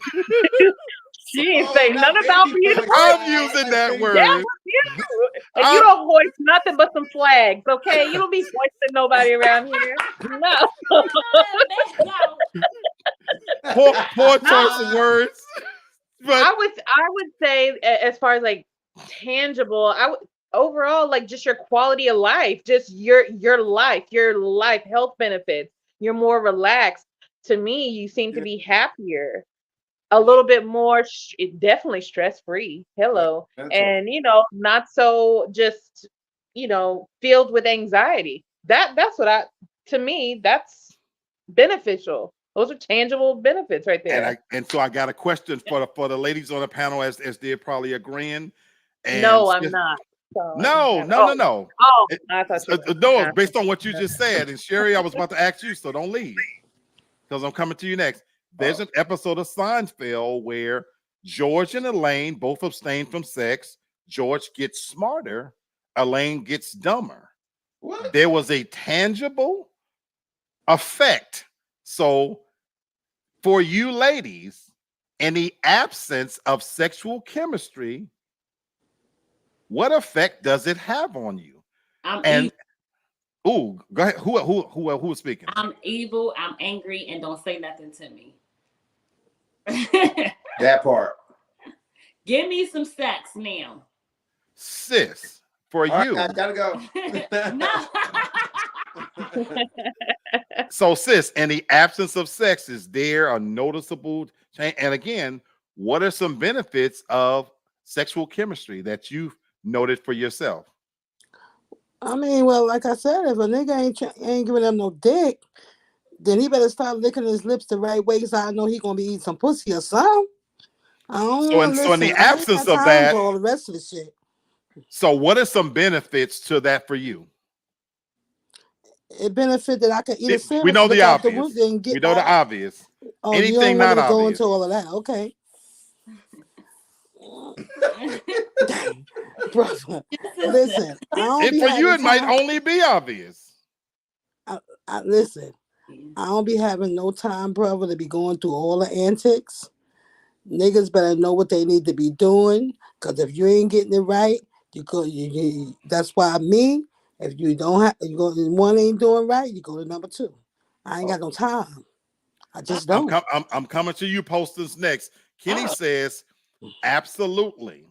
She ain't saying nothing about you. I'm using that word. That was you. And you don't hoist nothing but some flags, okay? You don't be hoisting nobody around here. No. Poor choice of words. But I would say, as far as like tangible, overall, like just your quality of life, just your life health benefits. You're more relaxed. To me, you seem to be happier, a little bit more, definitely stress free. Hello, and not so just filled with anxiety. That's what to me, that's beneficial. Those are tangible benefits right there. And so I got a question for the ladies on the panel, as they're probably agreeing. And no, I'm not. So no. Oh, I thought no, based on what you just said. And Sherry, I was about to ask you, so don't leave, because I'm coming to you next. There's an episode of Seinfeld where George and Elaine both abstain from sex. George gets smarter. Elaine gets dumber. What? There was a tangible effect. So for you ladies, in the absence of sexual chemistry, what effect does it have on you? Go ahead. Who is speaking? I'm evil. I'm angry, and don't say nothing to me. That part. Give me some sex now, sis. For you, I gotta go. So, sis, in the absence of sex, is there a noticeable change? And again, what are some benefits of sexual chemistry that you've noted for yourself? I mean, well, like I said, if a nigga ain't giving them no dick, then he better start licking his lips the right way, so I know he gonna be eating some pussy or something. So in the absence of that, all the rest of the shit. So what are some benefits to that for you? It benefit that I can eat a sandwich. We know the obvious. We know the obvious. Oh, anything you don't not want to go obvious. into all of that, okay? Brother, listen. And for you, it might only be obvious. Listen, I don't be having no time, brother, to be going through all the antics. Niggas better know what they need to be doing, because if you ain't getting it right, you go. That's why me. If you don't have, you go. One ain't doing right, you go to number two. I ain't got no time. I just don't. I'm coming to you, posters next. Kenny Oh. says, absolutely.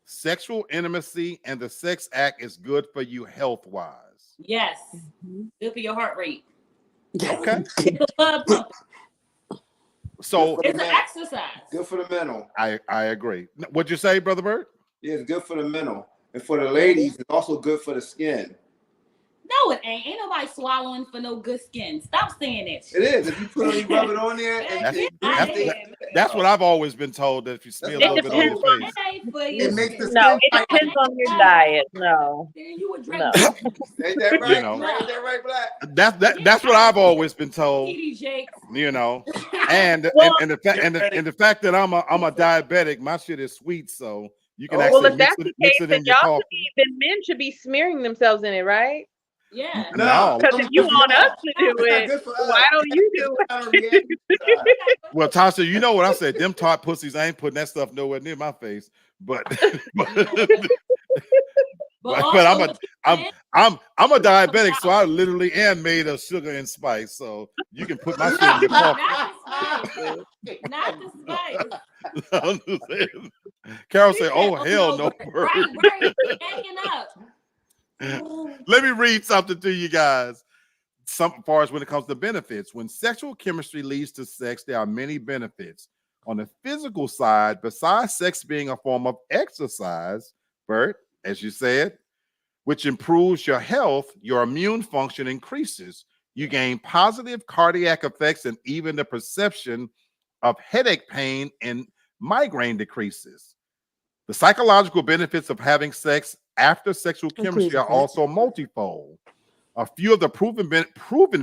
Sexual intimacy and the sex act is good for you health wise. Yes. Good for your heart rate. Okay. Get the blood pumping. So It's an exercise. Good for the mental. I agree. What'd you say, Brother Bird? Yeah, it's good for the mental. And for the ladies, it's also good for the skin. No, it ain't. Ain't nobody swallowing for no good skin. Stop saying that shit. It is. If you put it, rub it on there. That's what I've always been told, that if you smear a little bit on your face. It makes the No, skin it tight. depends on your diet. No. Then you would drink. No. Ain't that right? You know. Ain't that right, Black? That's what I've always been told. TD Jakes. You know, and Well, the fact that I'm a diabetic, my shit is sweet, so you can Well, actually if that's the mix case, it then in your y'all should coffee. be, then men should be smearing themselves in it, right? Yeah. No. Because if you want us to do It's not it, good for us. why don't you do it? Well, Tasha, you know what I said. Them tart pussies, I ain't putting that stuff nowhere near my face. But but I'm a diabetic, so I literally am made of sugar and spice. So you can put my shit in your coffee. Not the spice. I'm just saying. Carol said, "Oh hell no, Bird." Right, backing up. Let me read something to you guys. Some as far as when it comes to benefits. When sexual chemistry leads to sex, there are many benefits. On the physical side, besides sex being a form of exercise, Bert, as you said, which improves your health, your immune function increases. You gain positive cardiac effects, and even the perception of headache pain and migraine decreases. The psychological benefits of having sex after sexual chemistry are also multifold. A few of the proven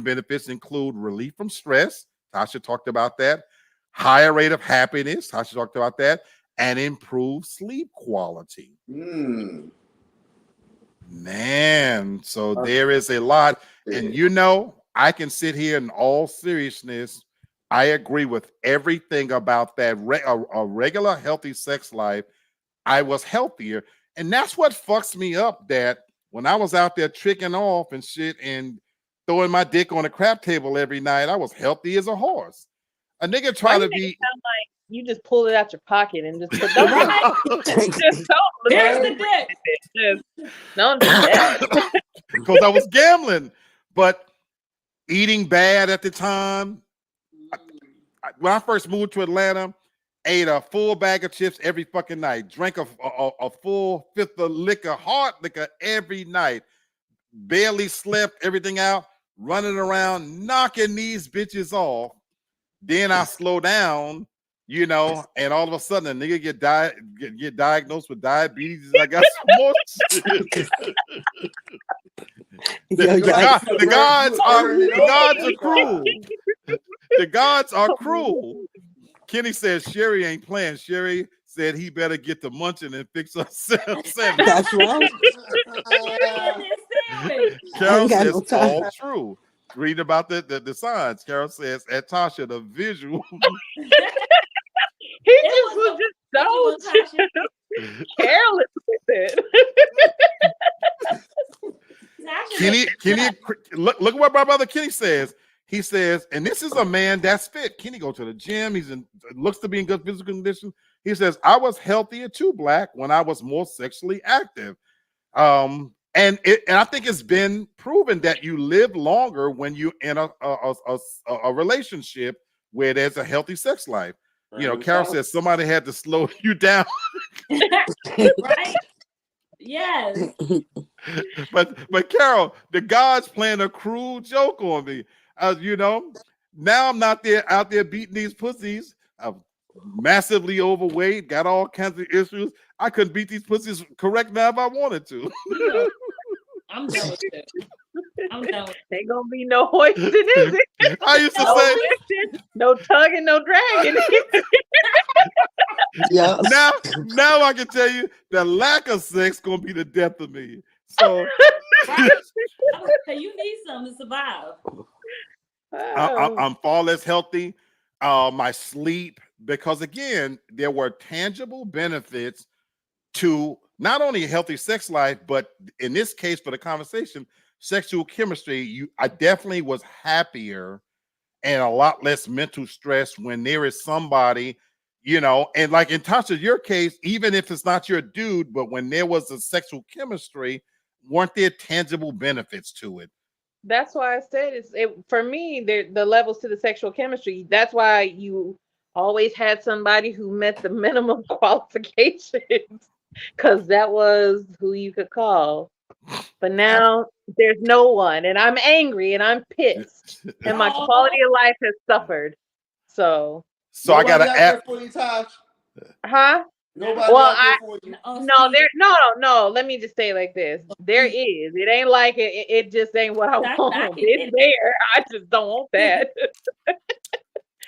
benefits include relief from stress. Tasha talked about that. Higher rate of happiness. Tasha talked about that. And improved sleep quality. Man, so there is a lot. And you know, I can sit here in all seriousness. I agree with everything about that. A regular healthy sex life, I was healthier. And that's what fucks me up, that when I was out there tricking off and shit and throwing my dick on a crap table every night, I was healthy as a horse. A nigga try to be. Sound like you just pulled it out your pocket and just put just There's the dick. Don't do that. Because I was gambling, but eating bad at the time. When I first moved to Atlanta, ate a full bag of chips every fucking night, drank a full fifth of liquor, hard liquor every night, barely slept, everything out, running around, knocking these bitches off. Then I slow down, you know, and all of a sudden a nigga get diagnosed with diabetes, and I got some more shit. The gods are cruel. The gods are cruel. Kenny says Sherry ain't playing. Sherry said he better get to munching and fix up sandwich. That's right. Carol says all true. Read about the signs. Carol says at Tasha the visual. He just was just so careless with it. Kenny, look what my brother Kenny says. He says, and this is a man that's fit. Kenny go to the gym. Looks to be in good physical condition. He says, I was healthier too, Black, when I was more sexually active. And I think it's been proven that you live longer when you're in a relationship where there's a healthy sex life. You know, Carol says somebody had to slow you down. Right? Yes. But Carol, the gods playing a cruel joke on me. You know, now I'm not out there beating these pussies. I'm massively overweight, got all kinds of issues. I couldn't beat these pussies correct now if I wanted to. I'm done with it. I'm done with it. Ain't gonna be no hoisting, is it? I used to say, no tugging, no dragging. Yeah. Now I can tell you the lack of sex gonna be the death of me. So you need something to survive. I'm far less healthy. My sleep because again, there were tangible benefits to not only a healthy sex life, but in this case, for the conversation, sexual chemistry. I definitely was happier and a lot less mental stress when there is somebody, and like in Tasha, your case, even if it's not your dude, but when there was a sexual chemistry, weren't there tangible benefits to it? That's why I said for me, the levels to the sexual chemistry. That's why you always had somebody who met the minimum qualifications, because that was who you could call. But now there's no one, and I'm angry and I'm pissed, and my quality of life has suffered. So I gotta ask for you, Tosh. Huh? Nobody Well, out there for you. no. Let me just say it like this: there is. It ain't like it just ain't what I want. It's there. I just don't want that.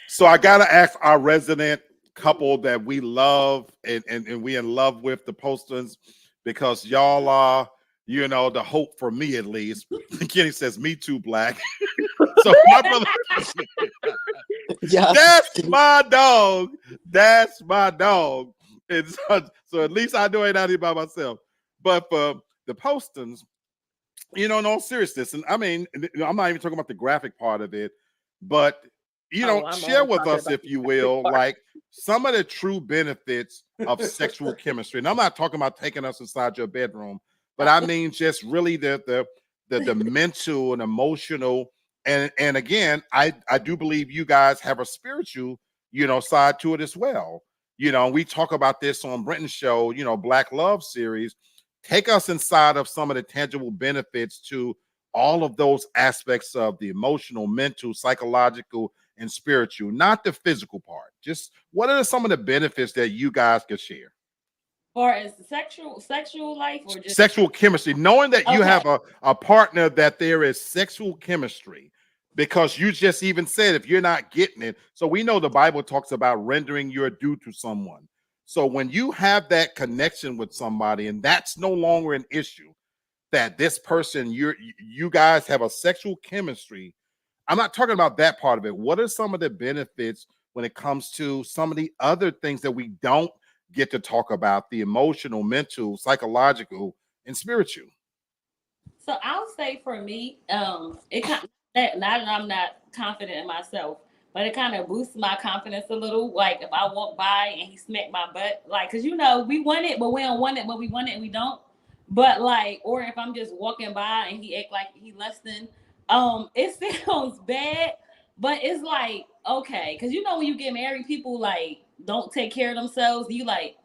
So I gotta ask our resident couple that we love and we in love with, the Postons, because y'all are, the hope for me at least. Kenny says, "Me too, Black." So my brother, Yeah. that's my dog. That's my dog. And so at least I know it ain't by myself. But for the Postons, in all seriousness, and I mean, I'm not even talking about the graphic part of it, but share with us, if you will, like some of the true benefits of sexual chemistry. And I'm not talking about taking us inside your bedroom, but I mean just really the mental and emotional. And again, I do believe you guys have a spiritual, side to it as well. We talk about this on Brenton's show, Black Love series. Take us inside of some of the tangible benefits to all of those aspects of the emotional, mental, psychological, and spiritual, not the physical part. Just what are some of the benefits that you guys can share? Or is sexual life, or just sexual chemistry, knowing that you have a partner, that there is sexual chemistry, because you just even said if you're not getting it. So we know the Bible talks about rendering your due to someone. So when you have that connection with somebody and that's no longer an issue, that this person, you guys have a sexual chemistry. I'm not talking about that part of it. What are some of the benefits when it comes to some of the other things that we don't get to talk about, the emotional, mental, psychological, and spiritual? So I'll say for me, it kind of, not that I'm not confident in myself, but it kind of boosts my confidence a little. Like if I walk by and he smacked my butt, like, cause we want it, but we don't want it, but we want it and we don't. But like, or if I'm just walking by and he act like he less than, it sounds bad, but it's like, okay, cause when you get married, people like don't take care of themselves. You like,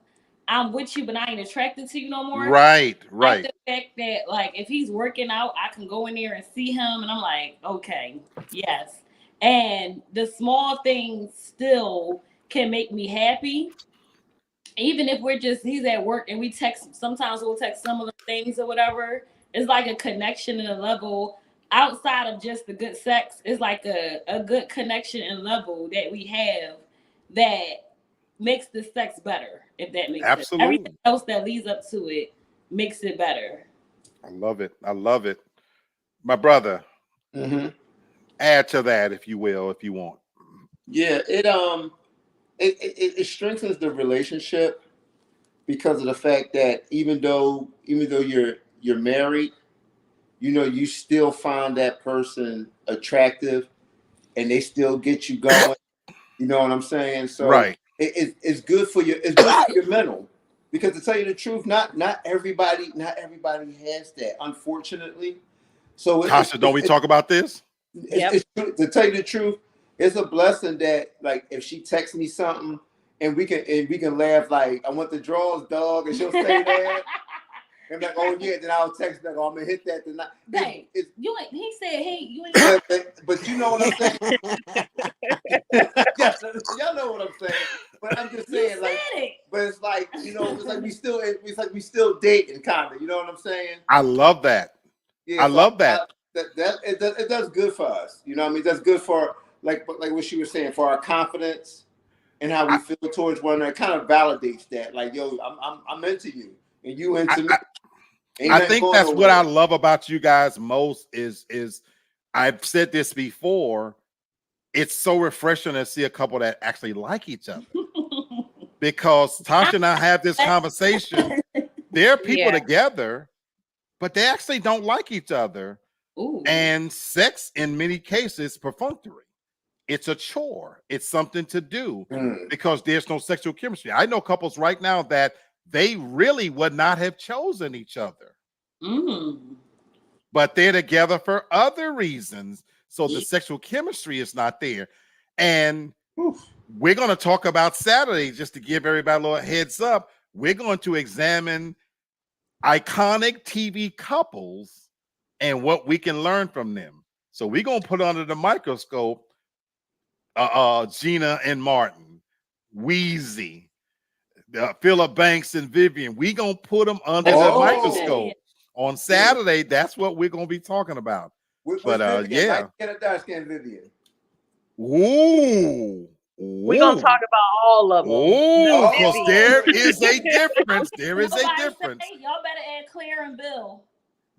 I'm with you, but I ain't attracted to you no more. Right. Like the fact that, like, if he's working out, I can go in there and see him, and I'm like, okay, yes. And the small things still can make me happy, even if he's at work and we text. Sometimes we'll text similar things or whatever. It's like a connection and a level outside of just the good sex. It's like a good connection and level that we have that makes the sex better, if that makes sense. Everything else that leads up to it makes it better. I love it. My brother, add to that, if you will, if you want. Yeah, it strengthens the relationship because of the fact that even though you're married, you still find that person attractive and they still get you going. You know what I'm saying? So right. It's good for your mental, because to tell you the truth, not everybody has that, unfortunately. So Tasha, don't we talk about this? To tell you the truth, it's a blessing that, like, if she texts me something and we can laugh, like, I want the drawers, dog, and she'll say that. And I'm like, oh yeah, then I'll text back, oh, I'm gonna hit that tonight. Hey, he said, hey, you ain't. But you know what I'm saying? Yes, y'all know what I'm saying. But I'm just saying, but it's like, it's like we still dating, kind of. You know what I'm saying? I love that. Yeah, I love that. It does good for us. You know what I mean? That's good for, like what she was saying, for our confidence and how we feel towards one another. It kind of validates that, like, yo, I'm into you and you into me. I think that's what I love about you guys most is I've said this before. it's so refreshing to see a couple that actually like each other. Because Tasha and I have this conversation. There are people Yeah. together, but they actually don't like each other. Ooh. And sex, in many cases, perfunctory. It's a chore. It's something to do because there's no sexual chemistry. I know couples right now that they really would not have chosen each other, but they're together for other reasons. So the sexual chemistry is not there. And we're going to talk about Saturday, just to give everybody a little heads up. We're going to examine iconic TV couples and what we can learn from them. So we're going to put under the microscope Gina and Martin, Wheezy, Philip Banks and Vivian. We're going to put them under the microscope. On Saturday, that's what we're going to be talking about. But yeah. Get a dark skin Vivian. Ooh. We're going to talk about all of them. Oh, because there is a difference. There is a difference. Y'all better add Claire and Bill.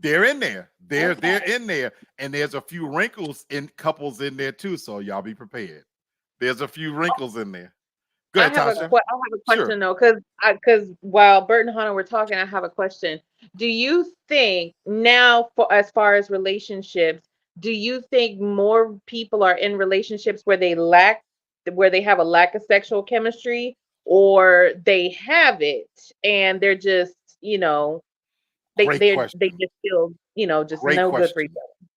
They're in there. They're in there. And there's a few wrinkles in couples in there too. So y'all be prepared. There's a few wrinkles in there. Go ahead, Tasha. I have a question though, because while Bert and Hannah were talking, I have a question. Do you think now, as far as relationships, do you think more people are in relationships where they have a lack of sexual chemistry, or they have it and they're just, they just feel, just Great no question. good for each other?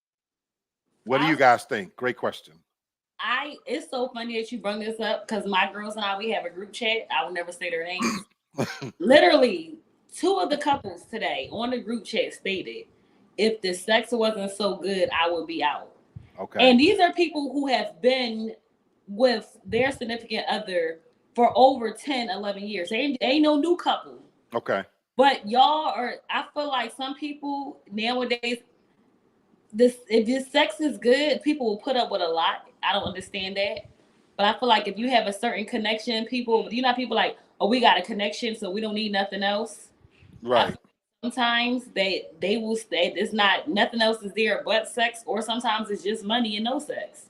What do you guys think? Great question. It's so funny that you bring this up because my girls and I, we have a group chat. I will never say their names. Literally, 2 of the couples today on the group chat stated, if the sex wasn't so good, I would be out. Okay. And these are people who have been with their significant other for over 10, 11 years. They ain't no new couple. Okay. But I feel like some people nowadays, if this sex is good, people will put up with a lot. I don't understand that. But I feel like if you have a certain connection, people like, oh, we got a connection, so we don't need nothing else. Right. Sometimes they will stay. It's not nothing else is there but sex, or sometimes it's just money and no sex.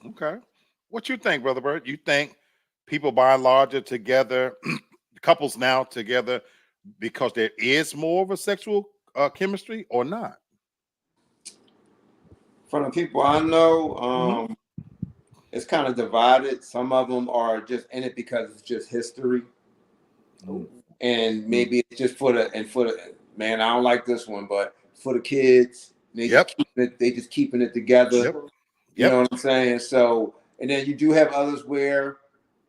Okay. What you think, Brother Bert? You think people by and large are together, couples now together because there is more of a sexual chemistry or not? From the people I know, it's kind of divided. Some of them are just in it because it's just history. And maybe it's just for the man, I don't like this one, but for the kids, they just keeping it together. You know what I'm saying? So, and then you do have others where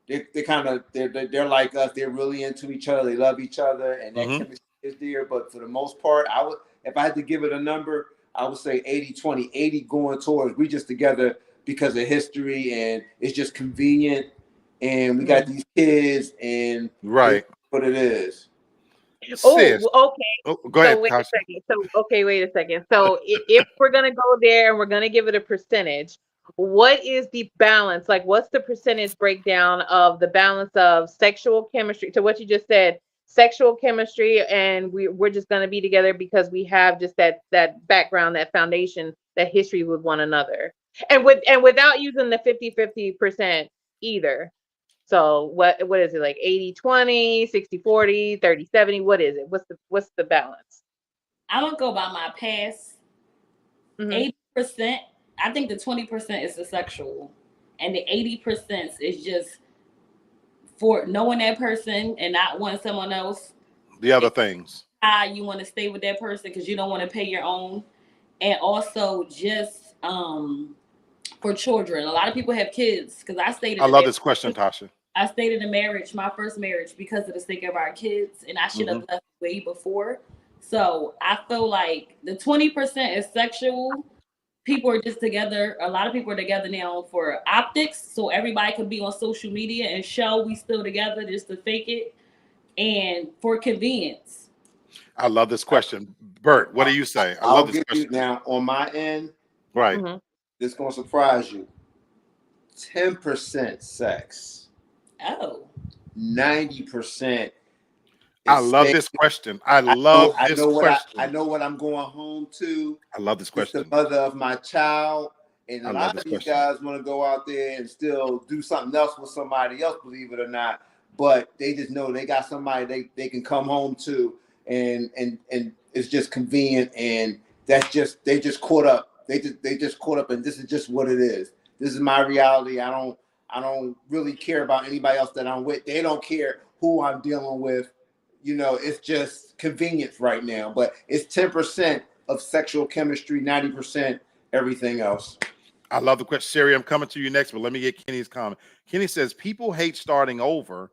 they're like us. They're really into each other. They love each other, and that chemistry is there. But for the most part, if I had to give it a number, I would say 80-20. 80 going towards we just together because of history and it's just convenient, and we got these kids and what it is. Oh, okay. Oh, go ahead. Wait a second. So if we're gonna go there and we're gonna give it a percentage, what is the balance? Like, what's the percentage breakdown of the balance of sexual chemistry? To what you just said, sexual chemistry, and we're just gonna be together because we have just that background, that foundation, that history with one another, and without using the 50-50% either. So what is it, like 80-20, 60-40, 30-70? What is it? What's the balance? I'm gonna go by my past. 80%. I think the 20% is the sexual, and the 80% is just for knowing that person and not wanting someone else. The other things. You want to stay with that person because you don't want to pay your own, and also just for children. A lot of people have kids because I love this question, Tasha. I stayed in a marriage, my first marriage, because of the sake of our kids, and I should have left way before. So I feel like the 20% is sexual. People are just together. A lot of people are together now for optics, so everybody could be on social media and show we still together just to fake it, and for convenience. I love this question, Bert. What do you say? I love this question. Now on my end, right? This is gonna surprise you. 10% sex. 90%. I love this question. I know what I'm going home to. I love this question. The mother of my child, And I a love lot this of these question. guys want to go out there and still do something else with somebody else, believe it or not. But they just know they got somebody they can come home to, and it's just convenient, and that's just they just caught up. They just caught up, and this is just what it is. This is my reality. I don't really care about anybody else that I'm with. They don't care who I'm dealing with. You know, it's just convenience right now. But it's 10% of sexual chemistry, 90% everything else. I love the question. Sherry, I'm coming to you next, but let me get Kenny's comment. Kenny says people hate starting over,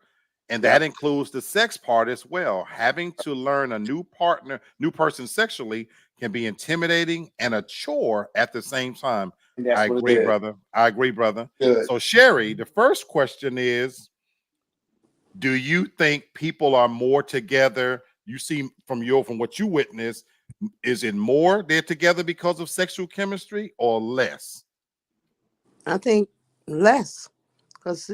and that includes the sex part as well. Having to learn a new person sexually can be intimidating and a chore at the same time. And that's I what agree, it is. brother. I agree, brother. Good. So, Sherry, the first question is, do you think people are more together? You see from what you witnessed, is it more they're together because of sexual chemistry or less? I think less, because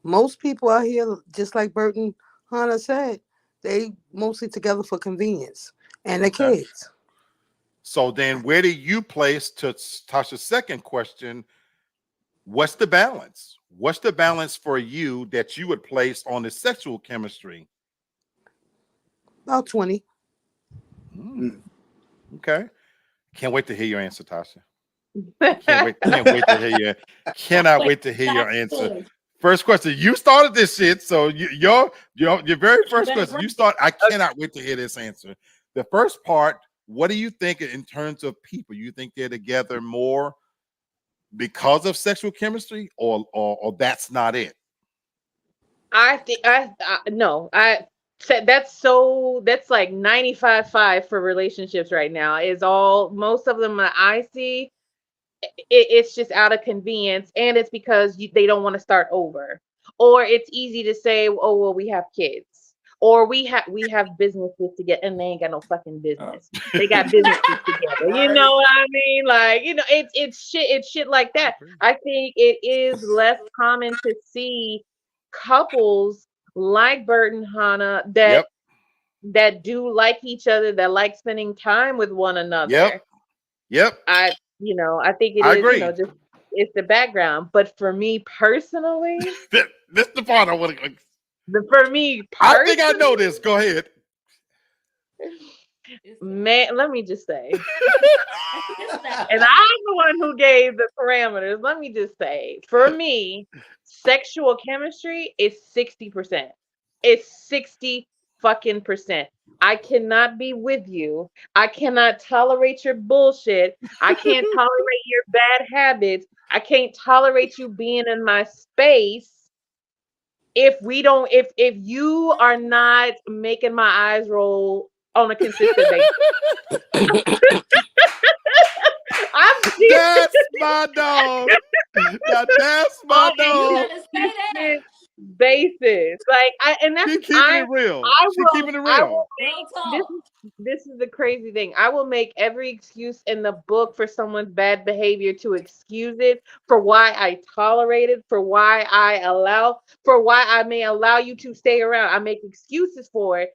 most people out here, just like Burton Hunter said, they mostly together for convenience and the Okay. kids. So then where do you place, to Tasha's second question, what's the balance? What's the balance for you that you would place on the sexual chemistry? About 20. Okay. Can't wait to hear your answer, Tasha. Can't wait to hear you. Cannot wait to hear your answer. First question. You started this shit, so your very first question. You start. I cannot wait to hear this answer. The first part. What do you think in terms of people? You think they're together more because of sexual chemistry, or that's not it? I think no, I said that's like 95.5 for relationships right now. Is all most of them that I see, it's just out of convenience, and it's because they don't want to start over, or it's easy to say, oh well, we have kids, or we have businesses to get, and they ain't got no fucking business. They got businesses together. You know what I mean? Like, it's shit like that. I think it is less common to see couples like Bert and Hannah Yep. that do like each other, that like spending time with one another. Yep. I think it I is, agree. just it's the background. But for me personally, This the part I want to. I think I know this. Go ahead. Man, let me just say, and I'm the one who gave the parameters. Let me just say, for me, sexual chemistry is 60%. It's 60 fucking percent. I cannot be with you. I cannot tolerate your bullshit. I can't tolerate your bad habits. I can't tolerate you being in my space if you are not making my eyes roll on a consistent basis. I'm That's my dog. That's my dog. basis. Like She keeping it real. She keeping it real. This is the crazy thing. I will make every excuse in the book for someone's bad behavior to excuse it, for why I tolerate it, for why I may allow you to stay around. I make excuses for it.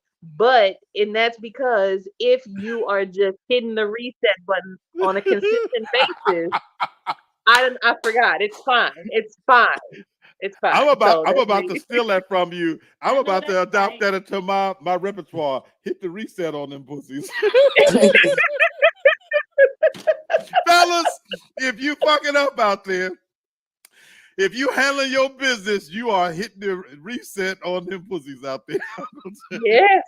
And that's because if you are just hitting the reset button on a consistent basis, I forgot. It's fine. It's fine. It's fine. I'm about So to steal that from you. I'm about to adopt that into my repertoire. Hit the reset on them pussies. Fellas, if you fucking up out there, if you handling your business, you are hitting the reset on them pussies out there. yes,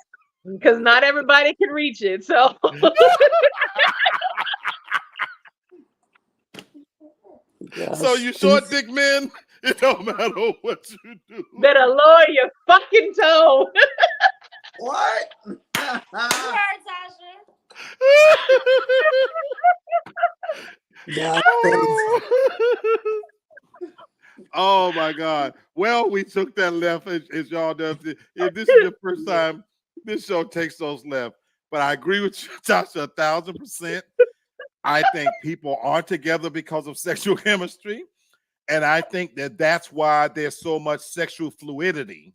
because not everybody can reach it. So so you short dick men, it don't matter what you do. better lower your fucking tone. What? Yeah. Oh my God. Well, we took that left as y'all done. If this is your first time, this show takes those left. But I agree with you, Tasha, 1,000%. I think people are together because of sexual chemistry. And I think that that's why there's so much sexual fluidity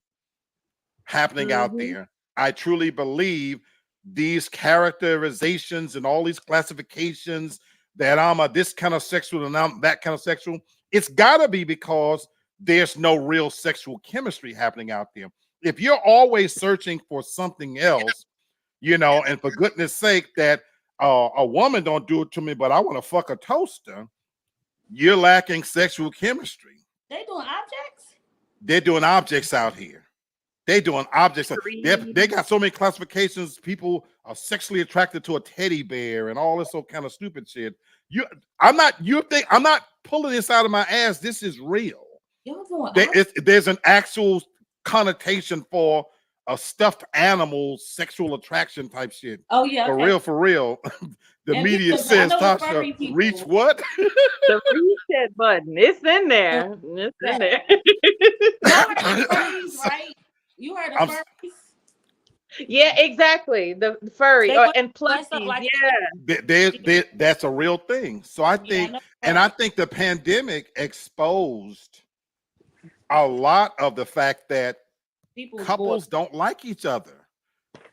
happening out there. I truly believe these characterizations and all these classifications that I'm a this kind of sexual and I'm that kind of sexual. It's gotta be because there's no real sexual chemistry happening out there. If you're always searching for something else, and for goodness sake, that a woman don't do it to me, but I want to fuck a toaster, you're lacking sexual chemistry. They doing objects? They're doing objects out here. They're doing objects. They got so many classifications. People are sexually attracted to a teddy bear and all this kind of stupid shit. I'm not pulling this out of my ass. This is real. There's an actual connotation for a stuffed animal sexual attraction type shit. Oh yeah, okay. For real. The and media says, Tasha, reach what? The reset button. It's in there. It's in there. Right? You heard of furries? Yeah, exactly. The furry and plushies. Like that's a real thing. So I think, I think the pandemic exposed a lot of the fact that couples don't like each other.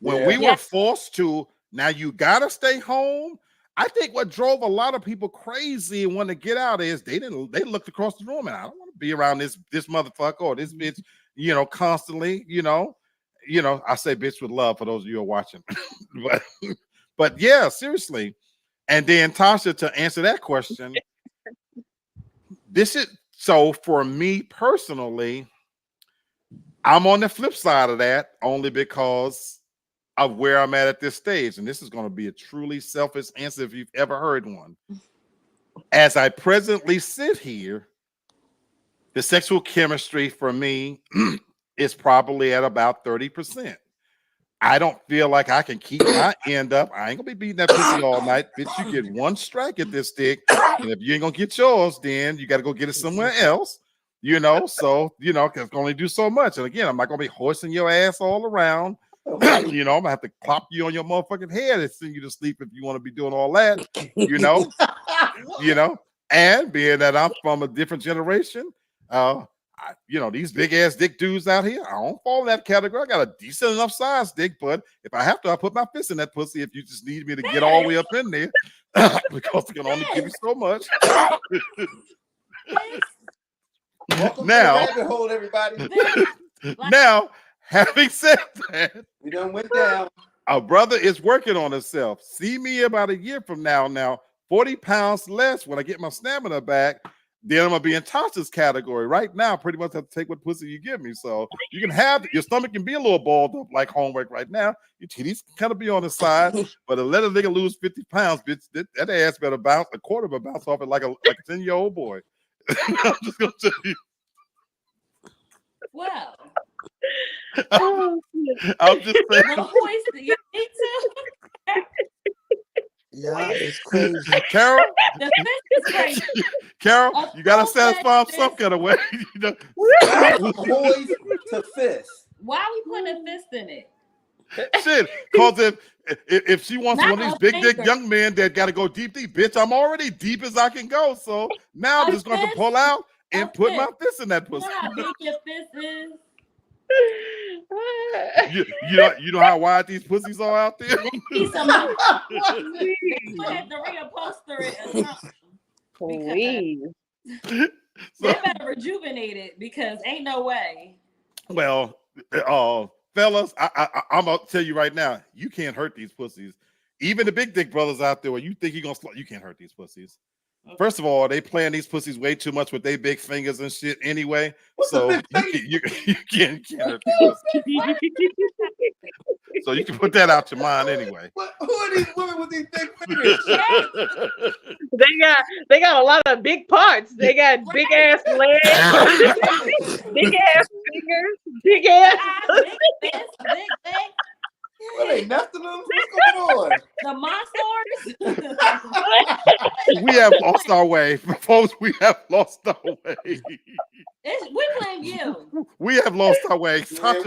When we were forced to, now you gotta stay home. I think what drove a lot of people crazy and want to get out is they looked across the room and I don't want to be around this motherfucker or this bitch, constantly, I say bitch with love for those of you who are watching. but yeah, seriously. And then Tasha, to answer that question, so for me personally, I'm on the flip side of that only because of where I'm at this stage. And this is going to be a truly selfish answer if you've ever heard one. As I presently sit here, the sexual chemistry for me is probably at about 30%. I don't feel like I can keep my end up. I ain't gonna be beating that pussy all night. Bitch, you get one strike at this dick. And if you ain't gonna get yours, then you got to go get it somewhere else. So, because I can only do so much. And again, I'm not gonna be hoisting your ass all around. I'm gonna have to clop you on your motherfucking head and send you to sleep if you want to be doing all that, and being that I'm from a different generation, these big ass dick dudes out here, I don't fall in that category. I got a decent enough size dick, but if I have to, I put my fist in that pussy if you just need me to get all the way up in there because it can only give you so much. Welcome to the rabbit hole, everybody. Now, having said that, we done went down. Our brother is working on himself. See me about a year from now, 40 pounds less when I get my stamina back, then I'm gonna be in Tasha's category. Right now, pretty much have to take what pussy you give me. So you can have your stomach can be a little balled up like homework right now. Your titties can kind of be on the side, but to let a nigga lose 50 pounds, bitch, that ass better bounce a quarter, but bounce off it like a 10-year-old boy. I'm just gonna tell you. Wow. I'm just saying. Yeah, it's crazy. Carol, the fist is crazy. Carol, you gotta satisfy him some kind of way. Poised to fist. Why are we putting a fist in it? Shit, because if she wants one of these big dick young men that gotta go deep, bitch, I'm already deep as I can go. So now I'm just going to pull out and put my fist in that pussy. You know how big your fist is? You know how wide these pussies are out there? They have to reupholster it or something. Please. They better rejuvenate it because ain't no way. Well, fellas, I'm gonna tell you right now, you can't hurt these pussies. Even the big dick brothers out there, where you think you're gonna you can't hurt these pussies. Okay. First of all, they playing these pussies way too much with their big fingers and shit anyway. So you can't hurt these pussies. So you can put that out your mind anyway. Who are these women with these big fingers? They got a lot of big parts. They got big ass legs, big ass fingers, big ass. Big. What are they nesting them? What's going on? The monsters. We have lost our way, folks. We have lost our way. We blame you. We have lost our way. We're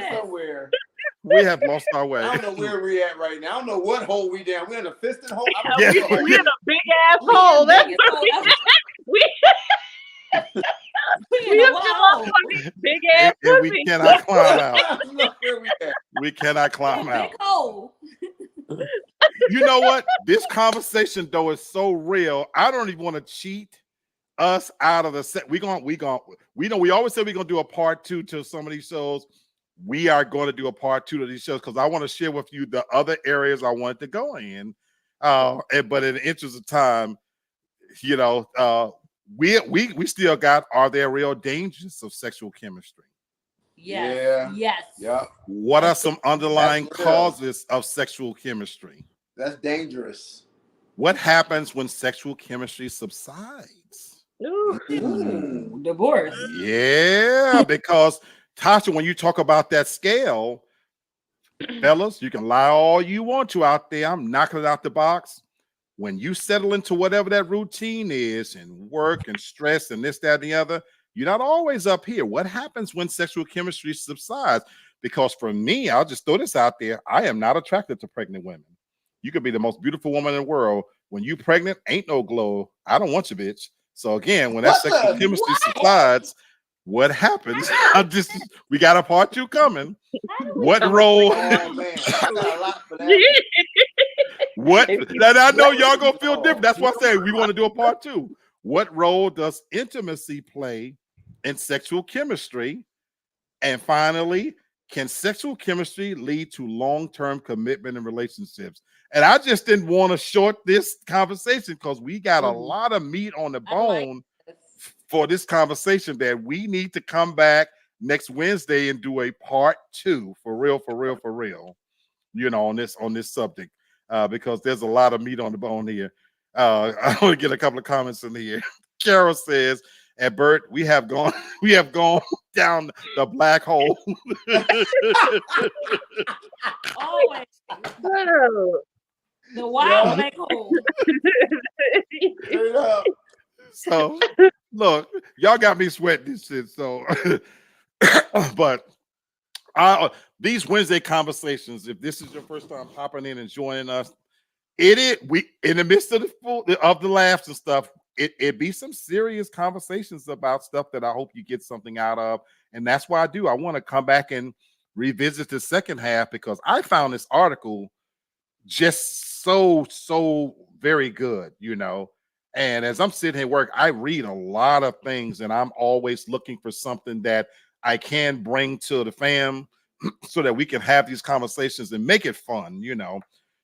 somewhere. We have lost our way. I don't know where we're at right now. I don't know what hole we down. We're in a fisting hole. We're in a big ass hole. That's we have big ass and we cannot climb out. I don't know where we at. We cannot climb out. Big hole. You know what? This conversation though is so real. I don't even want to cheat us out of the set. We know we always say we're gonna do a part 2 to some of these shows. We are going to do a part 2 to these shows because I want to share with you the other areas I wanted to go in. But in the interest of time, you know, we still got, are there real dangers of sexual chemistry? Yes. Yeah. Yes. Yeah. What are some underlying That's real. causes of sexual chemistry? That's dangerous. What happens when sexual chemistry subsides? Ooh, divorce. Yeah, because Tasha, when you talk about that scale, fellas, you can lie all you want to out there. I'm knocking it out the box. When you settle into whatever that routine is and work and stress and this, that, and the other, you're not always up here. What happens when sexual chemistry subsides? Because for me, I'll just throw this out there. I am not attracted to pregnant women. You could be the most beautiful woman in the world. When you pregnant, ain't no glow. I don't want you, bitch. So again, when that sexual chemistry subsides, what happens? We got a part 2 coming. What role? Oh man, I got a lot for that. What? Now I know y'all gonna feel different. That's why I say we want to do a part 2. What role does intimacy play in sexual chemistry? And finally, can sexual chemistry lead to long-term commitment in relationships? And I just didn't want to short this conversation because we got a lot of meat on the bone for this conversation that we need to come back next Wednesday and do a part 2 for real, you know, on this subject, because there's a lot of meat on the bone here. I want to get a couple of comments in here. Carol says, and Bert, we have gone down the black hole. Always. Oh. The wild black hole. Straight up. So look, y'all got me sweating this shit. So but these Wednesday conversations, if this is your first time popping in and joining us, we in the midst of the laughs and stuff, it be some serious conversations about stuff that I hope you get something out of. And that's why I want to come back and revisit the second half, because I found this article just so very good, you know. And as I'm sitting here work, I read a lot of things, and I'm always looking for something that I can bring to the fam so that we can have these conversations and make it fun, you know.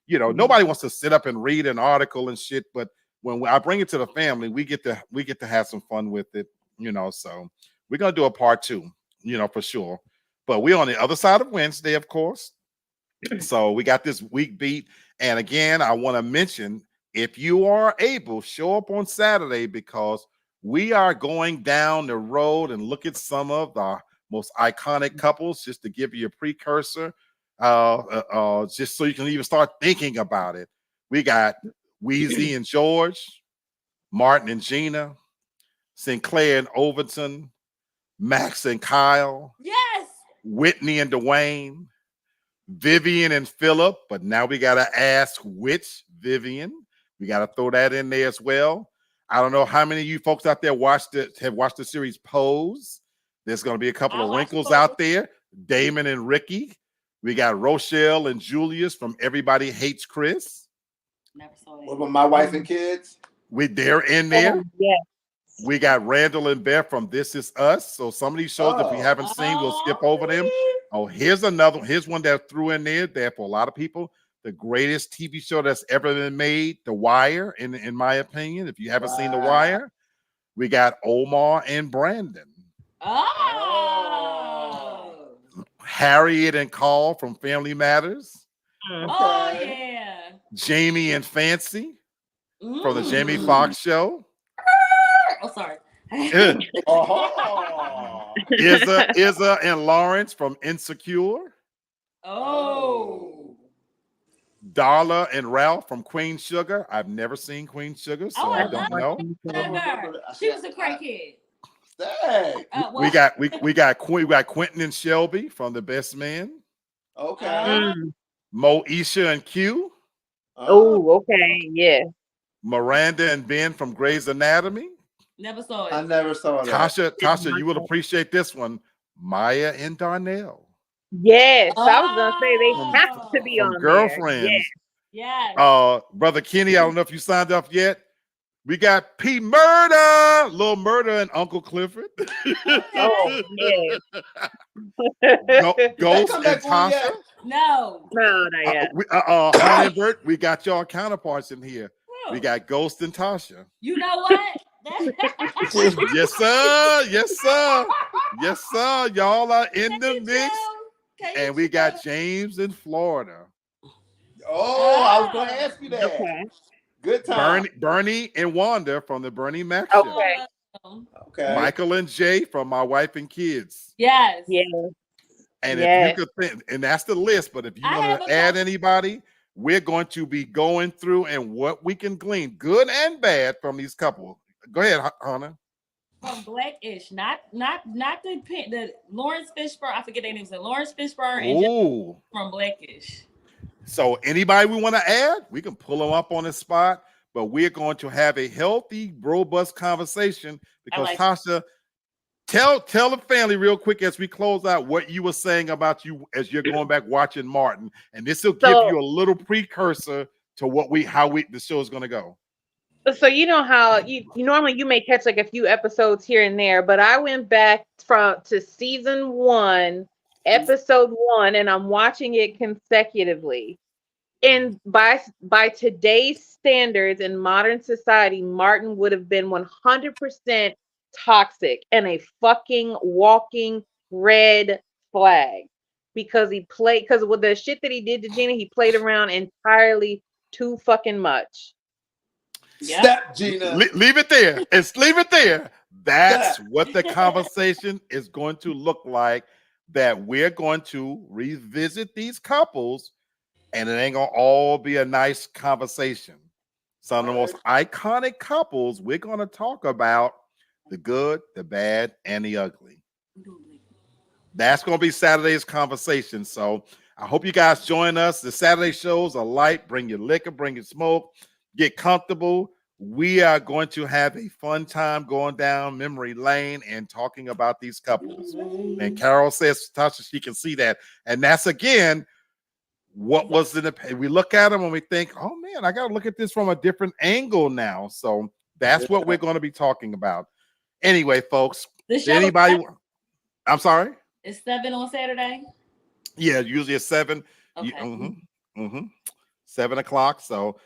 Nobody wants to sit up and read an article and shit, but when I bring it to the family, we get to have some fun with it, you know. So we're gonna do a part 2, you know, for sure. But we're on the other side of Wednesday, of course. So we got this week beat. And again, I want to mention, if you are able, show up on Saturday, because we are going down the road and look at some of the most iconic couples, just to give you a precursor, just so you can even start thinking about it. We got Wheezy and George, Martin and Gina, Sinclair and Overton, Max and Kyle, Yes. Whitney and Dwayne, Vivian and Philip, but now we got to ask which Vivian. We got to throw that in there as well. I don't know how many of you folks out there have watched the series Pose. There's going to be a couple of wrinkles out there. Damon and Ricky. We got Rochelle and Julius from Everybody Hates Chris. Never saw What about My Wife and Kids? They're in there. Oh, yes. We got Randall and Beth from This Is Us. So some of these shows, if we haven't seen, we'll skip over them. Oh, here's one that threw in there for a lot of people. The greatest TV show that's ever been made, The Wire, in my opinion. If you haven't seen The Wire, we got Omar and Brandon. Oh. Harriet and Carl from Family Matters. Oh yeah. Jamie and Fancy from the Jamie Foxx Show. Oh, sorry. Izza and Lawrence from Insecure. Oh. Darla and Ralph from Queen Sugar. I've never seen Queen Sugar, so I don't know. She was a crackhead. We got Quentin and Shelby from The Best Man. Okay. Moesha and Q. Oh, okay, yeah. Miranda and Ben from Grey's Anatomy. Never saw it. I never saw that. Tasha, you will appreciate this one. Maya and Darnell. Yes, I was gonna say they have to be from on Girlfriends. there. Yes. Brother Kenny, I don't know if you signed up yet. We got P Murder, Little Murder, and Uncle Clifford. Oh man. Ghost come and back on yet? Tasha. No. No, not yet. Honey and Bert, we got y'all counterparts in here. We got Ghost and Tasha. You know what? Yes, sir. Yes, sir. Yes, sir. Y'all are in the mix. And we got James in Florida. Oh, I was going to ask you that. Okay. Good time. Bernie and Wanda from the Bernie Mac Okay. Show. Okay. Michael and Jay from My Wife and Kids. Yes. Yeah. And Yes. if you could think, and that's the list, but if you I want have to a add couple. anybody, we're going to be going through and what we can glean, good and bad, from these couple. Go ahead, Hannah. From Blackish, not the Lawrence Fishburne. I forget their names. Lawrence Fishburne and Ooh. from Blackish. So anybody we want to add, we can pull them up on the spot, but we're going to have a healthy, robust conversation because Tasha, tell the family real quick as we close out what you were saying about you as you're going back watching Martin, and this will give you a little precursor to how the show is going to go. So you know how you normally you may catch like a few episodes here and there, but I went back to season 1, episode 1, and I'm watching it consecutively. And by today's standards in modern society, Martin would have been 100% toxic and a fucking walking red flag because with the shit that he did to Gina, he played around entirely too fucking much. Yep. Step, Gina. Leave it there. Leave it there. That's what the conversation is going to look like. That we're going to revisit these couples, and it ain't gonna all be a nice conversation. Some of the most iconic couples, we're gonna talk about the good, the bad, and the ugly. That's gonna be Saturday's conversation. So I hope you guys join us. The Saturday shows are light. Bring your liquor, bring your smoke, get comfortable. We are going to have a fun time going down memory lane and talking about these couples. And Carol says, Tasha, she can see that. And that's, again, what was in the, we look at them and we think, oh man, I got to look at this from a different angle now. So that's what we're going to be talking about. Anyway, folks, anybody, I'm sorry? It's 7 on Saturday? Yeah, usually it's 7. Okay. 7 o'clock. So,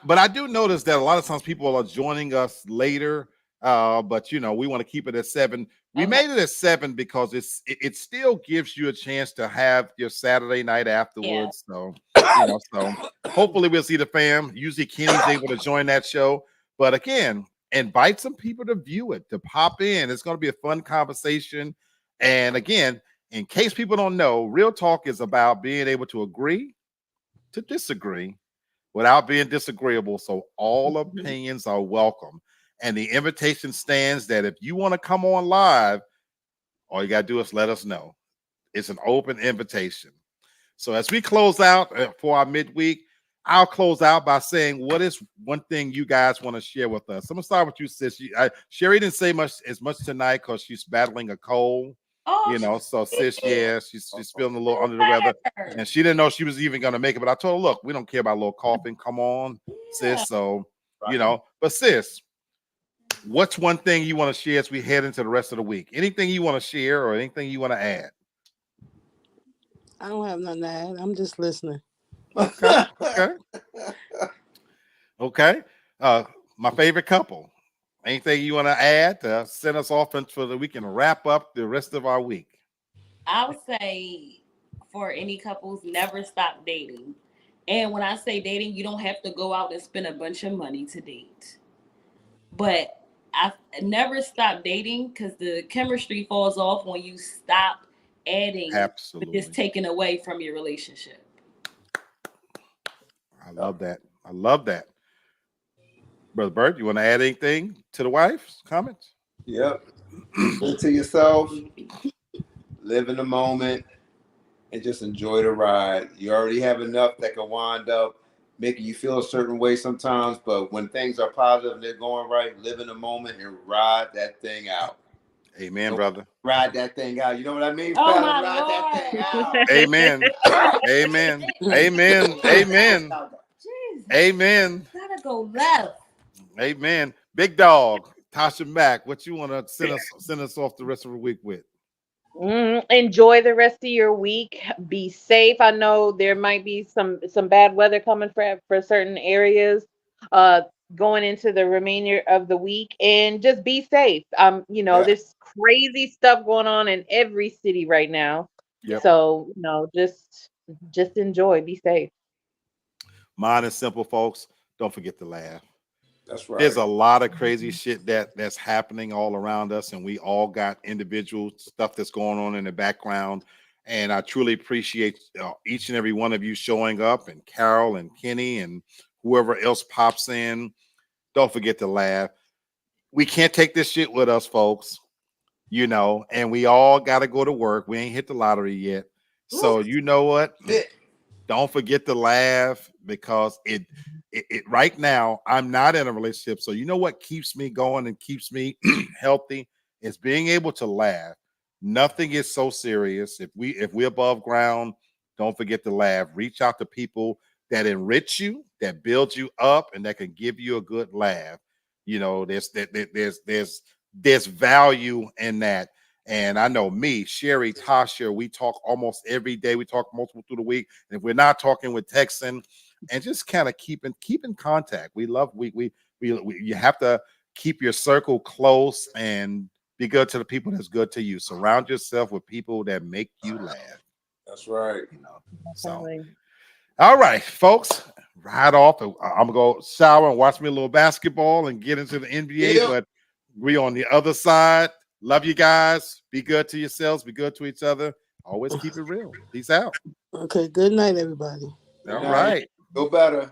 but I do notice that a lot of times people are joining us later. But we want to keep it at 7. We made it at 7 because it still gives you a chance to have your Saturday night afterwards. Yeah. So, so hopefully we'll see the fam. Usually Kenny's able to join that show. But again, invite some people to view it, to pop in. It's going to be a fun conversation. And again, in case people don't know, Real Talk is about being able to agree to disagree without being disagreeable. So all opinions are welcome. And the invitation stands that if you want to come on live, all you got to do is let us know. It's an open invitation. So as we close out for our midweek, I'll close out by saying, what is one thing you guys want to share with us? I'm going to start with you, sis. Sherry didn't say as much tonight because she's battling a cold. Oh, So sis, yeah, she's feeling a little under the weather, and she didn't know she was even gonna make it. But I told her, look, we don't care about a little coughing. Come on, sis. So but sis, what's one thing you want to share as we head into the rest of the week? Anything you want to share or anything you want to add? I don't have nothing to add. I'm just listening. Okay. My favorite couple. Anything you want to add to send us off so that we can wrap up the rest of our week? I would say for any couples, never stop dating. And when I say dating, you don't have to go out and spend a bunch of money to date. But I never stop dating because the chemistry falls off when you stop adding. Absolutely. It's taken away from your relationship. I love that. I love that. Brother Bert, you want to add anything to the wife's comments? Yep. Listen to yourself, live in the moment, and just enjoy the ride. You already have enough that can wind up making you feel a certain way sometimes, but when things are positive and they're going right, live in the moment and ride that thing out. Amen, brother. Ride that thing out. You know what I mean? Oh, fellas? my Ride Lord. that thing out. Amen. Amen. Amen. Amen. Amen. Gotta go left. Amen. Big dog, Tasha Mack, what you want to send us off the rest of the week with? Enjoy the rest of your week. Be safe. I know there might be some bad weather coming for certain areas uh going into the remainder of the week, and just be safe. Yeah, There's crazy stuff going on in every city right now. Yep. So, just enjoy, be safe. Mine is simple, folks. Don't forget to laugh. that's There's right. a lot of crazy shit that's happening all around us, and we all got individual stuff that's going on in the background. And I truly appreciate each and every one of you showing up, and Carol and Kenny and whoever else pops in. Don't forget to laugh. We can't take this shit with us, folks. And we all got to go to work. We ain't hit the lottery yet. So you know what? Shit. Don't forget to laugh, because it right now I'm not in a relationship. So you know what keeps me going and keeps me healthy is being able to laugh. Nothing is so serious. If we're above ground, don't forget to laugh. Reach out to people that enrich you, that build you up, and that can give you a good laugh. There's value in that. And I know me, Sherry, Tasha, we talk almost every day. We talk multiple through the week. And if we're not talking, with texting, and just kind of keep in contact. We love you have to keep your circle close and be good to the people that's good to you. Surround yourself with people that make you laugh. That's right. So Definitely. all right, folks. Right off. I'm gonna go shower and watch me a little basketball and get into the NBA. Yeah. But we on the other side. Love you guys. Be good to yourselves. Be good to each other. Always keep it real. Peace out. Okay, good night, everybody. All Now, right. go better.